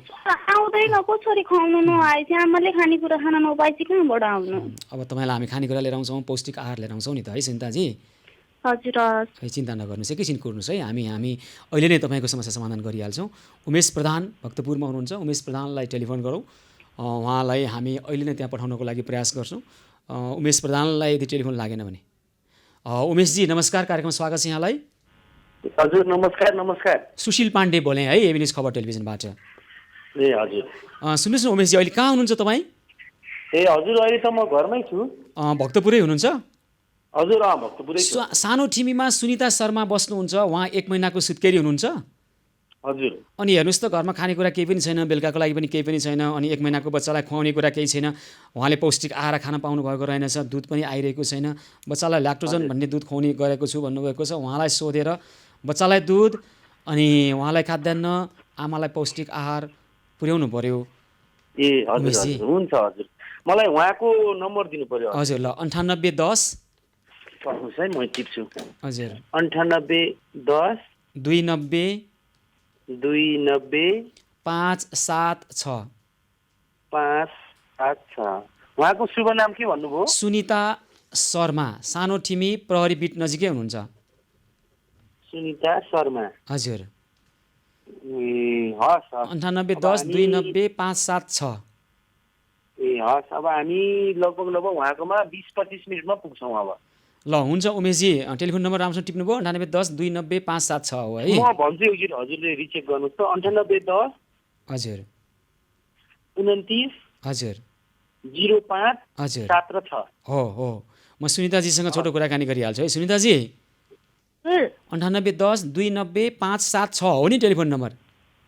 आउँदैन, कसरी खुवाउनु नआएछ, आमाले खानेकुरा खान नपाएपछि कहाँबाट आउनु? अब तपाईँलाई हामी खानेकुरा लिएर आउँछौँ, पौष्टिक आहार लिएर आउँछौँ नि त है सुनिताजी। हजुर खै चिन्ता नगर्नुहोस्, एकैछिन कुर्नुहोस् है। हामी अहिले नै तपाईँको समस्या समाधान गरिहाल्छौँ। उमेश प्रधान भक्तपुरमा हुनुहुन्छ, उमेश प्रधानलाई टेलिफोन गरौँ। उहाँलाई हामी अहिले नै त्यहाँ पठाउनको लागि प्रयास गर्छौँ। उमेश प्रधानलाई यदि टेलिफोन लागेन भने। उमेशजी नमस्कार, कार्यक्रम स्वागत छ यहाँलाई। हजुर नमस्कार। सुशील पाण्डे बोलेँ है, एबी न्युज खबर टेलिभिजनबाट। ए हजुर। सुन्नुहोस् न उमेशजी, अहिले कहाँ हुनुहुन्छ तपाईँ? ए हजुर, अहिले त म घरमै छु। भक्तपुरै हुनुहुन्छ? हजुर भक्तपुरै छु। सानो ठिमीमा सुनिता शर्मा बस्नुहुन्छ, उहाँ 1 महिनाको सुत्केरी हुनुहुन्छ। हजुर। अनि हेर्नुहोस् त, घरमा खानेकुरा केही पनि छैन, बेलुकाको लागि पनि केही पनि छैन, अनि 1 महिनाको बच्चालाई खुवाउने कुरा केही छैन। उहाँले पौष्टिक आहार खान पाउनु भएको रहेनछ, दुध पनि आइरहेको छैन। बच्चालाई ल्याक्टोजन भन्ने दुध खुवाउने गरेको छु भन्नुभएको छ। उहाँलाई सोधेर बच्चालाई दुध अनि उहाँलाई खाद्यान्न, आमालाई पौष्टिक आहार पुर्याउनु पर्यो। ए हजुर हुन्छ हजुर, मलाई उहाँको नम्बर दिनु पर्यो। हजुर ल, 9810 पढ्नुहोस् है, म टिप्छु। हजुर 9810 290 576 576। उहाँको शुभ नाम के भन्नुभयो? सुनिता शर्मा, सानो ठिमी प्रहरी बिट नजिकै हुनुहुन्छ। सुनिता शर्मा। हजुर। ए हस्, 9810 290 576। ए हस्, अब हामी लगभग उहाँकोमा 20-25 मिनटमा पुग्छौँ अब। ल हुन्छ उमेशजी, टेलिफोन नम्बर राम्रोसँग टिप्नुभयो, 9810 290 576 हो है। म भन्छु एकचोटि, हजुरले रिचेक गर्नुहोस् त। 9810 हजुर 29 हजुर 05 हजुर 7 र 6 हो। म सुनिताजीसँग छोटो कुराकानी गरिहाल्छु है। सुनिताजी, 9810 290 576 हो नि टेलिफोन नम्बर?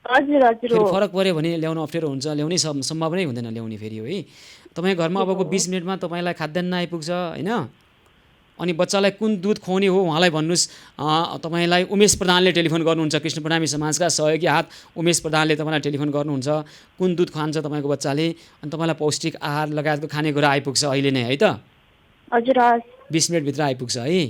हजुर हजुर। फेरि फरक पऱ्यो भने ल्याउन अप्ठ्यारो हुन्छ, ल्याउनै सम्भव नै हुँदैन ल्याउने फेरि हो है। तपाईँ घरमा अबको 20 मिनटमा तपाईँलाई खाद्यान्न आइपुग्छ होइन। अनि बच्चालाई कुन दुध खुवाउने हो उहाँलाई भन्नुहोस्। तपाईँलाई उमेश प्रधानले टेलिफोन गर्नुहुन्छ, कृष्ण प्रणामी समाजका सहयोगी हात उमेश प्रधानले तपाईँलाई टेलिफोन गर्नुहुन्छ। कुन दुध खान्छ तपाईँको बच्चाले, अनि तपाईँलाई पौष्टिक आहार लगायतको खानेकुरा आइपुग्छ अहिले नै है त? हजुर हस्। 20 मिनटभित्र आइपुग्छ है?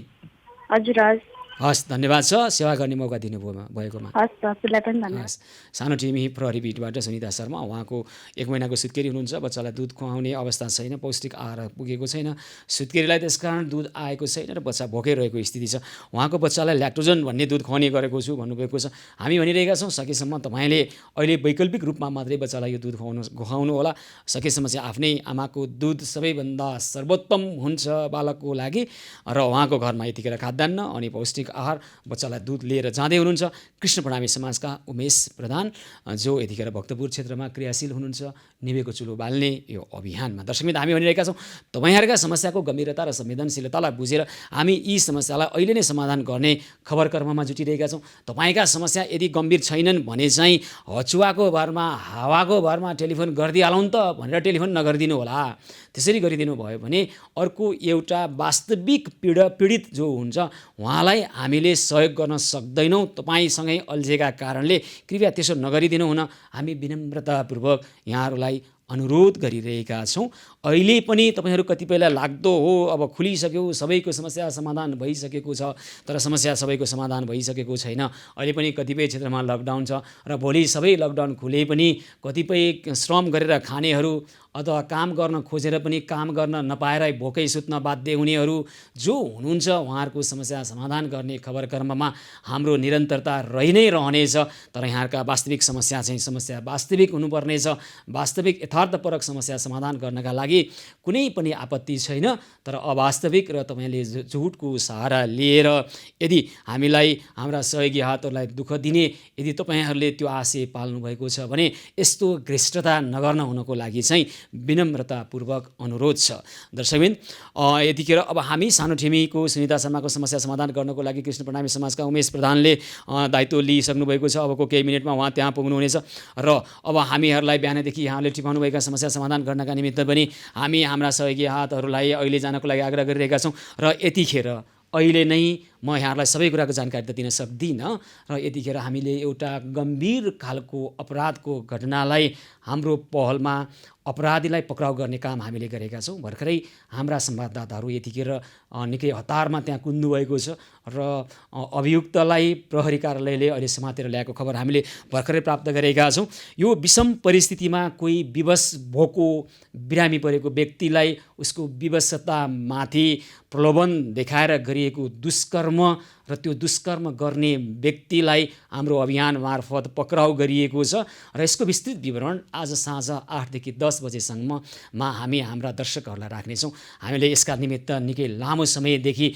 हजुर हस्। हस्, धन्यवाद छ सेवा गर्ने मौका दिनुभएकोमा। हस्। सानो टिमी प्रहरी बिटबाट सुनिता शर्मा, उहाँको 1 महिनाको सुत्केरी हुनुहुन्छ, बच्चालाई दुध खुवाउने अवस्था छैन, पौष्टिक आहार पुगेको छैन, सुत्केरीलाई त्यसकारण दुध आएको छैन र बच्चा भोकै रहेको स्थिति छ। उहाँको बच्चालाई ल्याक्टोजन भन्ने दुध खुवाउने गरेको छु भन्नुभएको छ। हामी भनिरहेका छौँ सकेसम्म तपाईँले अहिले वैकल्पिक रूपमा मात्रै बच्चालाई यो दुध खुवाउनु होला। सकेसम्म चाहिँ आफ्नै आमाको दुध सबैभन्दा सर्वोत्तम हुन्छ बालकको लागि। र उहाँको घरमा यतिखेर खाद्यान्न अनि पौष्टिक आहार, बच्चालाई दुध लिएर जाँदै हुनुहुन्छ कृष्ण प्रणामी समाजका उमेश प्रधान, जो यतिखेर भक्तपुर क्षेत्रमा क्रियाशील हुनुहुन्छ निभेको चुलो बाल्ने यो अभियानमा। दर्शकमित्र, हामी भनिरहेका छौँ तपाईँहरूका समस्याको गम्भीरता र संवेदनशीलतालाई बुझेर हामी यी समस्यालाई अहिले नै समाधान गर्ने खबर कर्ममा जुटिरहेका छौँ। तपाईँका समस्या यदि गम्भीर छैनन् भने चाहिँ हचुवाको भरमा, हावाको भरमा टेलिफोन गरिदिइहालौँ त भनेर टेलिफोन नगरिदिनु होला। त्यसरी गरिदिनु भयो भने अर्को एउटा वास्तविक पीडित जो हुन्छ उहाँलाई हामीले सहयोग गर्न सक्दैनौँ। तपाईँसँगै अल्झेका कारणले कृपया त्यसो नगरिदिनु हुन हामी विनम्रतापूर्वक यहाँहरूलाई अनुरोध गरिरहेका छौँ। अहिले पनि तपाईँहरू कतिपयलाई लाग्दो हो अब खुलिसक्यो, सबैको समस्या समाधान भइसकेको छ, तर समस्या सबैको समाधान भइसकेको छैन। अहिले पनि कतिपय क्षेत्रमा लकडाउन छ र भोलि सबै लकडाउन खुले पनि कतिपय श्रम गरेर खानेहरू अथवा काम गर्न खोजेर पनि काम गर्न नपाएर भोकै सुत्न बाध्य हुनेहरू जो हुनुहुन्छ उहाँहरूको समस्या समाधान गर्ने खबर कर्ममा हाम्रो निरन्तरता रहि नै रहनेछ। तर यहाँका वास्तविक समस्या चाहिँ समस्या वास्तविक हुनुपर्नेछ, वास्तविक यथार्थपरक समस्या समाधान गर्नका लागि कुनै पनि आपत्ति छैन। तर अवास्तविक र तपाईँले झुटको सहारा लिएर यदि हामीलाई हाम्रा सहयोगी हातहरूलाई दुःख दिने यदि तपाईँहरूले त्यो आशय पाल्नुभएको छ भने यस्तो घृष्टता नगर्न हुनको लागि चाहिँ विनम्रतापूर्वक अनुरोध छ। दर्शकबिन यतिखेर अब हामी सानोठेमीको सुनिता शर्माको समस्या समाधान गर्नको लागि कृष्ण प्रणामी समाजका उमेश प्रधानले दायित्व लिइसक्नु भएको छ। अबको केही मिनटमा उहाँ त्यहाँ पुग्नुहुनेछ र अब हामीहरूलाई बिहानदेखि यहाँले टिपाउनुभएका समस्या समाधान गर्नका निमित्त पनि हामी हाम्रा सहयोगी हातहरूलाई अहिले जानको लागि आग्रह गरिरहेका छौँ। र यतिखेर अहिले नै म यहाँहरूलाई सबै कुराको जानकारी त दिन सक्दिनँ र यतिखेर हामीले एउटा गम्भीर खालको अपराधको घटनालाई हाम्रो पहलमा अपराधीलाई पक्राउ गर्ने काम हामीले गरेका छौँ। भर्खरै हाम्रा संवाददाताहरू यतिखेर निकै हतारमा त्यहाँ कुद्नु भएको छ र अभियुक्तलाई प्रहरी कार्यालयले अहिले समातेर ल्याएको खबर हामीले भर्खरै प्राप्त गरेका छौँ। यो विषम परिस्थितिमा कोही विवश भएको बिरामी परेको व्यक्तिलाई उसको विवशतामाथि प्रलोभन देखाएर गरिएको दुष्कर्म र त्यो दुष्कर्म गर्ने व्यक्तिलाई हाम्रो अभियान मार्फत पक्राउ गरिएको छ र यसको विस्तृत विवरण आज साँझ 8 देखि 10 बजेसम्ममा हामी हाम्रा दर्शकहरूलाई राख्नेछौँ। हामीले यसका निमित्त निकै लामो समयदेखि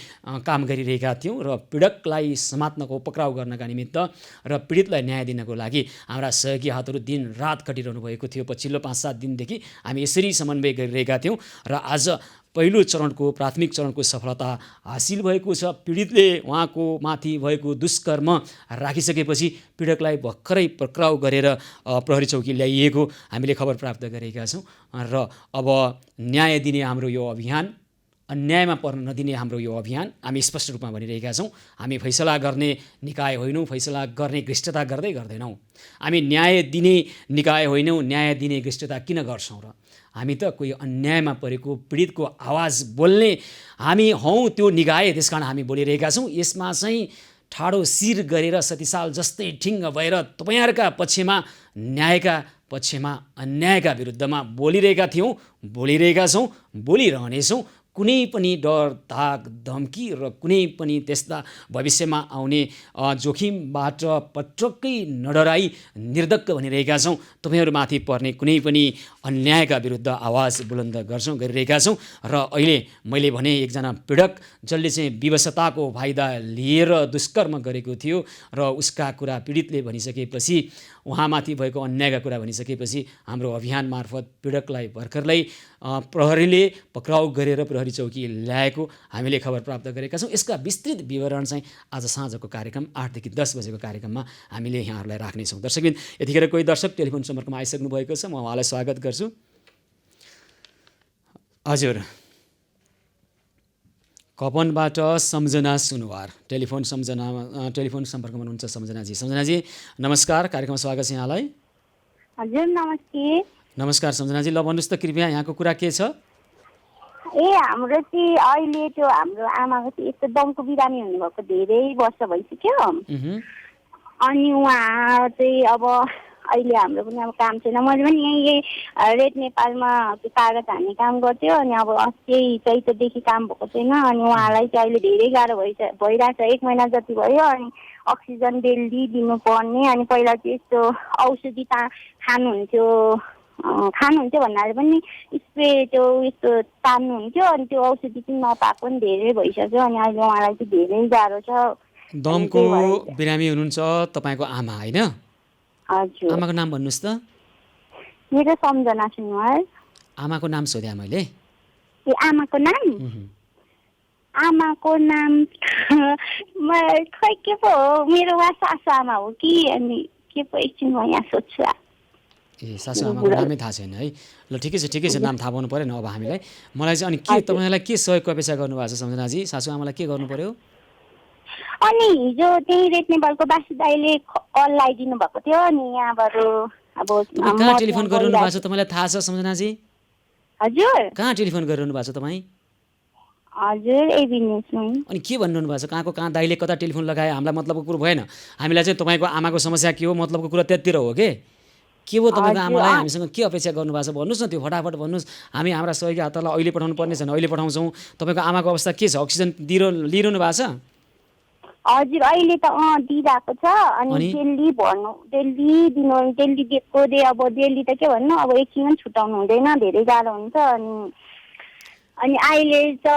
काम गरिरहेका थियौँ र पीडकलाई समात्नको पक्राउ गर्नका निमित्त र पीडितलाई न्याय दिनको लागि हाम्रा सहयोगी हातहरू दिन रात खटिरहनु भएको थियो। पछिल्लो 5-7 दिनदेखि हामी यसरी समन्वय गरिरहेका थियौँ र आज पहिलो चरणको प्राथमिक चरणको सफलता हासिल भएको छ। पीडितले उहाँको माथि भएको दुष्कर्म राखिसकेपछि पीडकलाई भर्खरै पक्राउ गरेर प्रहरी चौकी ल्याइएको हामीले खबर प्राप्त गरेका छौँ र अब न्याय दिने हाम्रो यो अभियान, अन्यायमा पर्न नदिने हाम्रो यो अभियान हामी स्पष्ट रूपमा भनिरहेका छौँ। हामी फैसला गर्ने निकाय होइनौँ, फैसला गर्ने घृष्टता गर्दैनौँ। हामी न्याय दिने निकाय होइनौँ, न्याय दिने घृष्टता किन गर्छौँ र? हामी त कोही अन्यायमा परेको पीडितको आवाज बोल्ने हामी हौँ त्यो निकाय, त्यसकारण हामी बोलिरहेका छौँ। यसमा चाहिँ ठाडो शिर गरेर सतीसाल जस्तै ठिङ्ग भएर तपाईँहरूका पक्षमा, न्यायका पक्षमा, अन्यायका विरुद्धमा बोलिरहेका थियौँ, बोलिरहेका छौँ, बोलिरहनेछौँ। कुनै पनि डर, धाक, धम्की र कुनै पनि त्यस्ता भविष्यमा आउने जोखिमबाट पटक्कै नडराई निर्धक्क भनिरहेका छौँ। तपाईँहरूमाथि पर्ने कुनै पनि अन्यायका विरुद्ध आवाज बुलन्द गरिरहेका छौँ। र अहिले मैले भने एकजना पीडक जसले चाहिँ विवशताको फाइदा लिएर दुष्कर्म गरेको थियो र उसका कुरा पीडितले भनिसकेपछि, उहाँमाथि भएको अन्यायका कुरा भनिसकेपछि हाम्रो अभियान मार्फत पीडकलाई भर्खरै प्रहरीले पक्राउ गरेर प्रहरी चौकी ल्याएको हामीले खबर प्राप्त गरेका छौँ। यसका विस्तृत विवरण चाहिँ आज साँझको कार्यक्रम 8 देखि 10 बजेको कार्यक्रममा हामीले यहाँहरूलाई राख्नेछौँ। दर्शकबिन यतिखेर कोही दर्शक टेलिफोन सम्पर्कमा आइसक्नु भएको छ, म उहाँलाई स्वागत गर्छु। हजुर, कपनबाट सम्झना सुनुवार टेलिफोन सम्पर्कमा हुनुहुन्छ। सम्झनाजी नमस्कार, कार्यक्रममा स्वागत छ यहाँलाई। हजुर नमस्ते। नमस्कार सम्झनाजी, ल भन्नुहोस् त कृपया यहाँको कुरा के छ? हाम्रो चाहिँ अहिले त्यो हाम्रो आमाको चाहिँ यस्तो दमको बिरामी हुनुभएको धेरै वर्ष भइसक्यो। अनि उहाँ चाहिँ अब अहिले हाम्रो पनि अब काम छैन। मैले पनि यही रेड नेपालमा त्यो कागज हान्ने काम गर्थ्यो। अनि अब त्यही चैतदेखि काम भएको छैन। अनि उहाँलाई चाहिँ अहिले धेरै गाह्रो भइरहेछ। 1 महिना जति भयो। अनि अक्सिजन डेली दिनुपर्ने। अनि पहिला चाहिँ यस्तो औषधि खानुहुन्थ्यो भन्नाले पनि स्प्रे त्यो यस्तो तान्नुहुन्थ्यो। अनि त्यो औषधि चाहिँ नपाएको पनि धेरै भइसक्यो। अनि अहिले उहाँलाई चाहिँ धेरै गाह्रो छ। दमको बिरामी हुनुहुन्छ तपाईँको आमा, होइन? हजुर। आमाको नाम भन्नुहोस् त। मेरो सम्झना सुनुवार। आमाको नाम सोधेँ मैले। आमाको नाम खै के पो हो, मेरो वा सासु आमा हो कि अनि के पो एकछिन म यहाँ सोध्छु। सासु आमाको नामै थाहा छैन है। ल ठिकै छ, नाम थाहा पाउनु परेन अब हामीलाई। मलाई चाहिँ अनि के तपाईँलाई के सहयोगको अपेक्षा गर्नुभएको छ सम्झनाजी? सासु आमालाई के गर्नु पर्यो? अनि हिजो त्यही रेड नेपालको बासु दाइले कल लगाइदिनु भएको थियो। अनि यहाँबाट अब कहाँ टेलिफोन गरिरहनु भएको छ तपाईँलाई थाहा छ सम्झनाजी? हजुर, कहाँ टेलिफोन गरिरहनु भएको छ तपाईँ? हजुर, एबी न्युजमा। अनि के भन्नु भएको छ? कहाँ दाइले कता टेलिफोन लगायो? हामीलाई मतलबको कुरो भएन। हामीलाई चाहिँ तपाईँको आमाको समस्या के हो मतलबको कुरा त्यतिर हो के हो तपाईँको आमालाई हामीसँग के अपेक्षा गर्नुभएको छ भन्नुहोस् न, त्यो फटाफट भन्नुहोस्। हामी हाम्रा सहयोगी हातलाई अहिले पठाउनु पर्ने छैन, अहिले पठाउँछौँ। तपाईँको आमाको अवस्था के छ? अक्सिजन लिइरहनु भएको छ? हजुर अहिले त दिइरहेको छ अनि डेली दिएको दे अब डेली त के भन्नु अब एकछिन छुटाउनु हुँदैन धेरै गाह्रो हुन्छ अनि अहिले त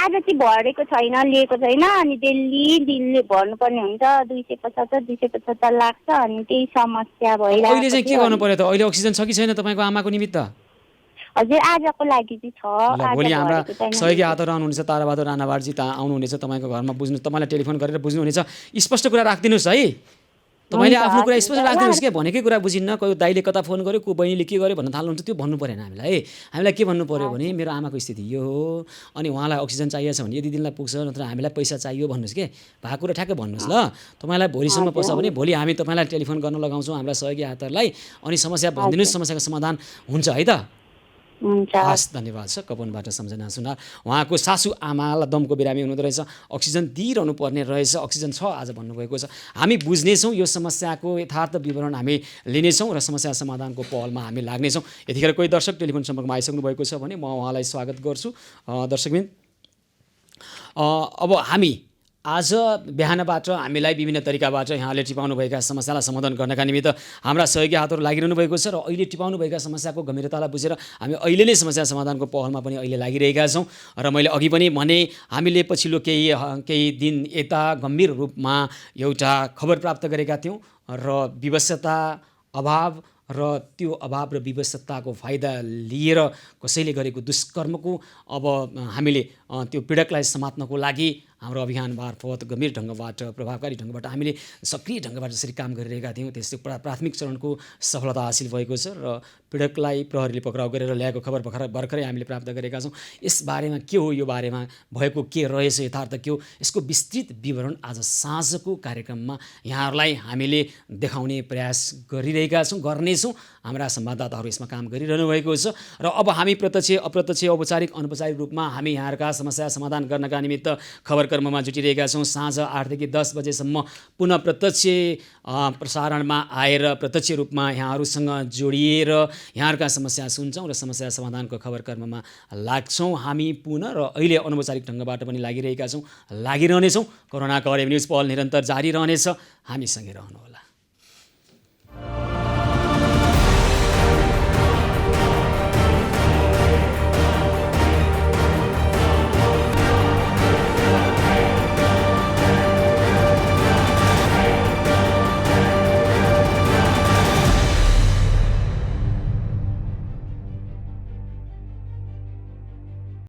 आज चाहिँ भरेको छैन लिएको छैन अनि डेली भर्नुपर्ने हुन्छ 275 लाग्छ अनि त्यही समस्या भइरहेको अहिले चाहिँ के गर्नु पर्यो त अहिले अक्सिजन छ कि छैन तपाईँको आमाको निमित्त हजुर आजको लागि चाहिँ छ भोलि हाम्रा सहयोगी हातहरू आउनुहुनेछ ताराबहादुर राणावारजी त आउनुहुनेछ तपाईँको घरमा बुझ्नु तपाईँलाई टेलिफोन गरेर बुझ्नुहुनेछ स्पष्ट कुरा राखिदिनुहोस् है तपाईँले आफ्नो कुरा स्पष्ट राखिदिनुहोस् के भनेकै कुरा बुझिन्न कोही दाइले कता फोन गर्यो को बहिनीले के गर्यो भन्न थाल्नुहुन्छ त्यो भन्नु परेन हामीलाई के भन्नु पर्यो भने मेरो आमाको स्थिति यो हो अनि उहाँलाई अक्सिजन चाहिएको छ भने यदि दिनलाई पुग्छ नत्र हामीलाई पैसा चाहियो भन्नुहोस् के भएको कुरा ठ्याक्कै भन्नुहोस् ल तपाईँलाई भोलिसम्म पर्छ भने भोलि हामी तपाईँलाई टेलिफोन गर्न लगाउँछौँ हाम्रा सहयोगी हातहरूलाई अनि समस्या भनिदिनुहोस् समस्याको समाधान हुन्छ है त हस् धन्यवाद छ कपनबाट सम्झना सुनार उहाँको सासू आमालाई दमको बिरामी हुनुहुँदो रहेछ अक्सिजन दिइरहनु पर्ने रहेछ अक्सिजन छ आज भन्नुभएको छ हामी बुझ्नेछौँ यो समस्याको यथार्थ विवरण हामी लिनेछौँ र समस्या समाधानको पहलमा हामी लाग्नेछौँ यतिखेर कोही दर्शक टेलिफोन सम्पर्कमा आइसक्नु भएको छ भने म उहाँलाई स्वागत गर्छु दर्शकबिन अब हामी आज बिहानबाट हामीलाई विभिन्न तरिकाबाट यहाँले टिपाउनुभएका समस्यालाई समाधान गर्नका निमित्त हाम्रा सहयोगी हातहरू लागिरहनु भएको छ र अहिले टिपाउनुभएका समस्याको गम्भीरतालाई बुझेर हामी अहिले नै समस्या समाधानको पहलमा पनि अहिले लागिरहेका छौँ र मैले अघि पनि भने हामीले पछिल्लो केही दिन यता गम्भीर रूपमा एउटा खबर प्राप्त गरेका थियौँ र विवशता अभाव र त्यो अभाव र विवशताको फाइदा लिएर कसैले गरेको दुष्कर्मको अब हामीले त्यो पीडकलाई समात्नको लागि हाम्रो अभियान मार्फत गम्भीर ढङ्गबाट प्रभावकारी ढङ्गबाट हामीले सक्रिय ढङ्गबाट जसरी काम गरिरहेका थियौँ त्यस्तै प्राथमिक चरणको सफलता हासिल भएको छ र पीडकलाई प्रहरीले पक्राउ गरेर ल्याएको खबर भर्खरै हामीले प्राप्त गरेका छौँ यसबारेमा के हो यो बारेमा भएको के रहेछ यथार्थ के हो यसको विस्तृत विवरण आज साँझको कार्यक्रममा यहाँहरूलाई हामीले देखाउने प्रयास गरिरहेका छौँ गर्नेछौँ हाम्रा संवाददाताहरू यसमा काम गरिरहनु भएको छ र अब हामी प्रत्यक्ष अप्रत्यक्ष औपचारिक अनौपचारिक रूपमा हामी यहाँहरूका समस्या समाधान गर्नका निमित्त खबर कर्ममा जुटिरहेका छौँ साँझ 8 देखि 10 बजेसम्म पुनः प्रत्यक्ष प्रसारणमा आएर प्रत्यक्ष रूपमा यहाँहरूसँग जोडिएर यहाँहरूका समस्या सुन्छौँ र समस्या समाधानको खबर कर्ममा लाग्छौँ हामी पुनः र अहिले अनौपचारिक ढङ्गबाट पनि लागिरहेका छौँ लागिरहनेछौँ कोरोनाको हरेक न्युज पहल निरन्तर जारी रहनेछ हामीसँगै रहनुहोला।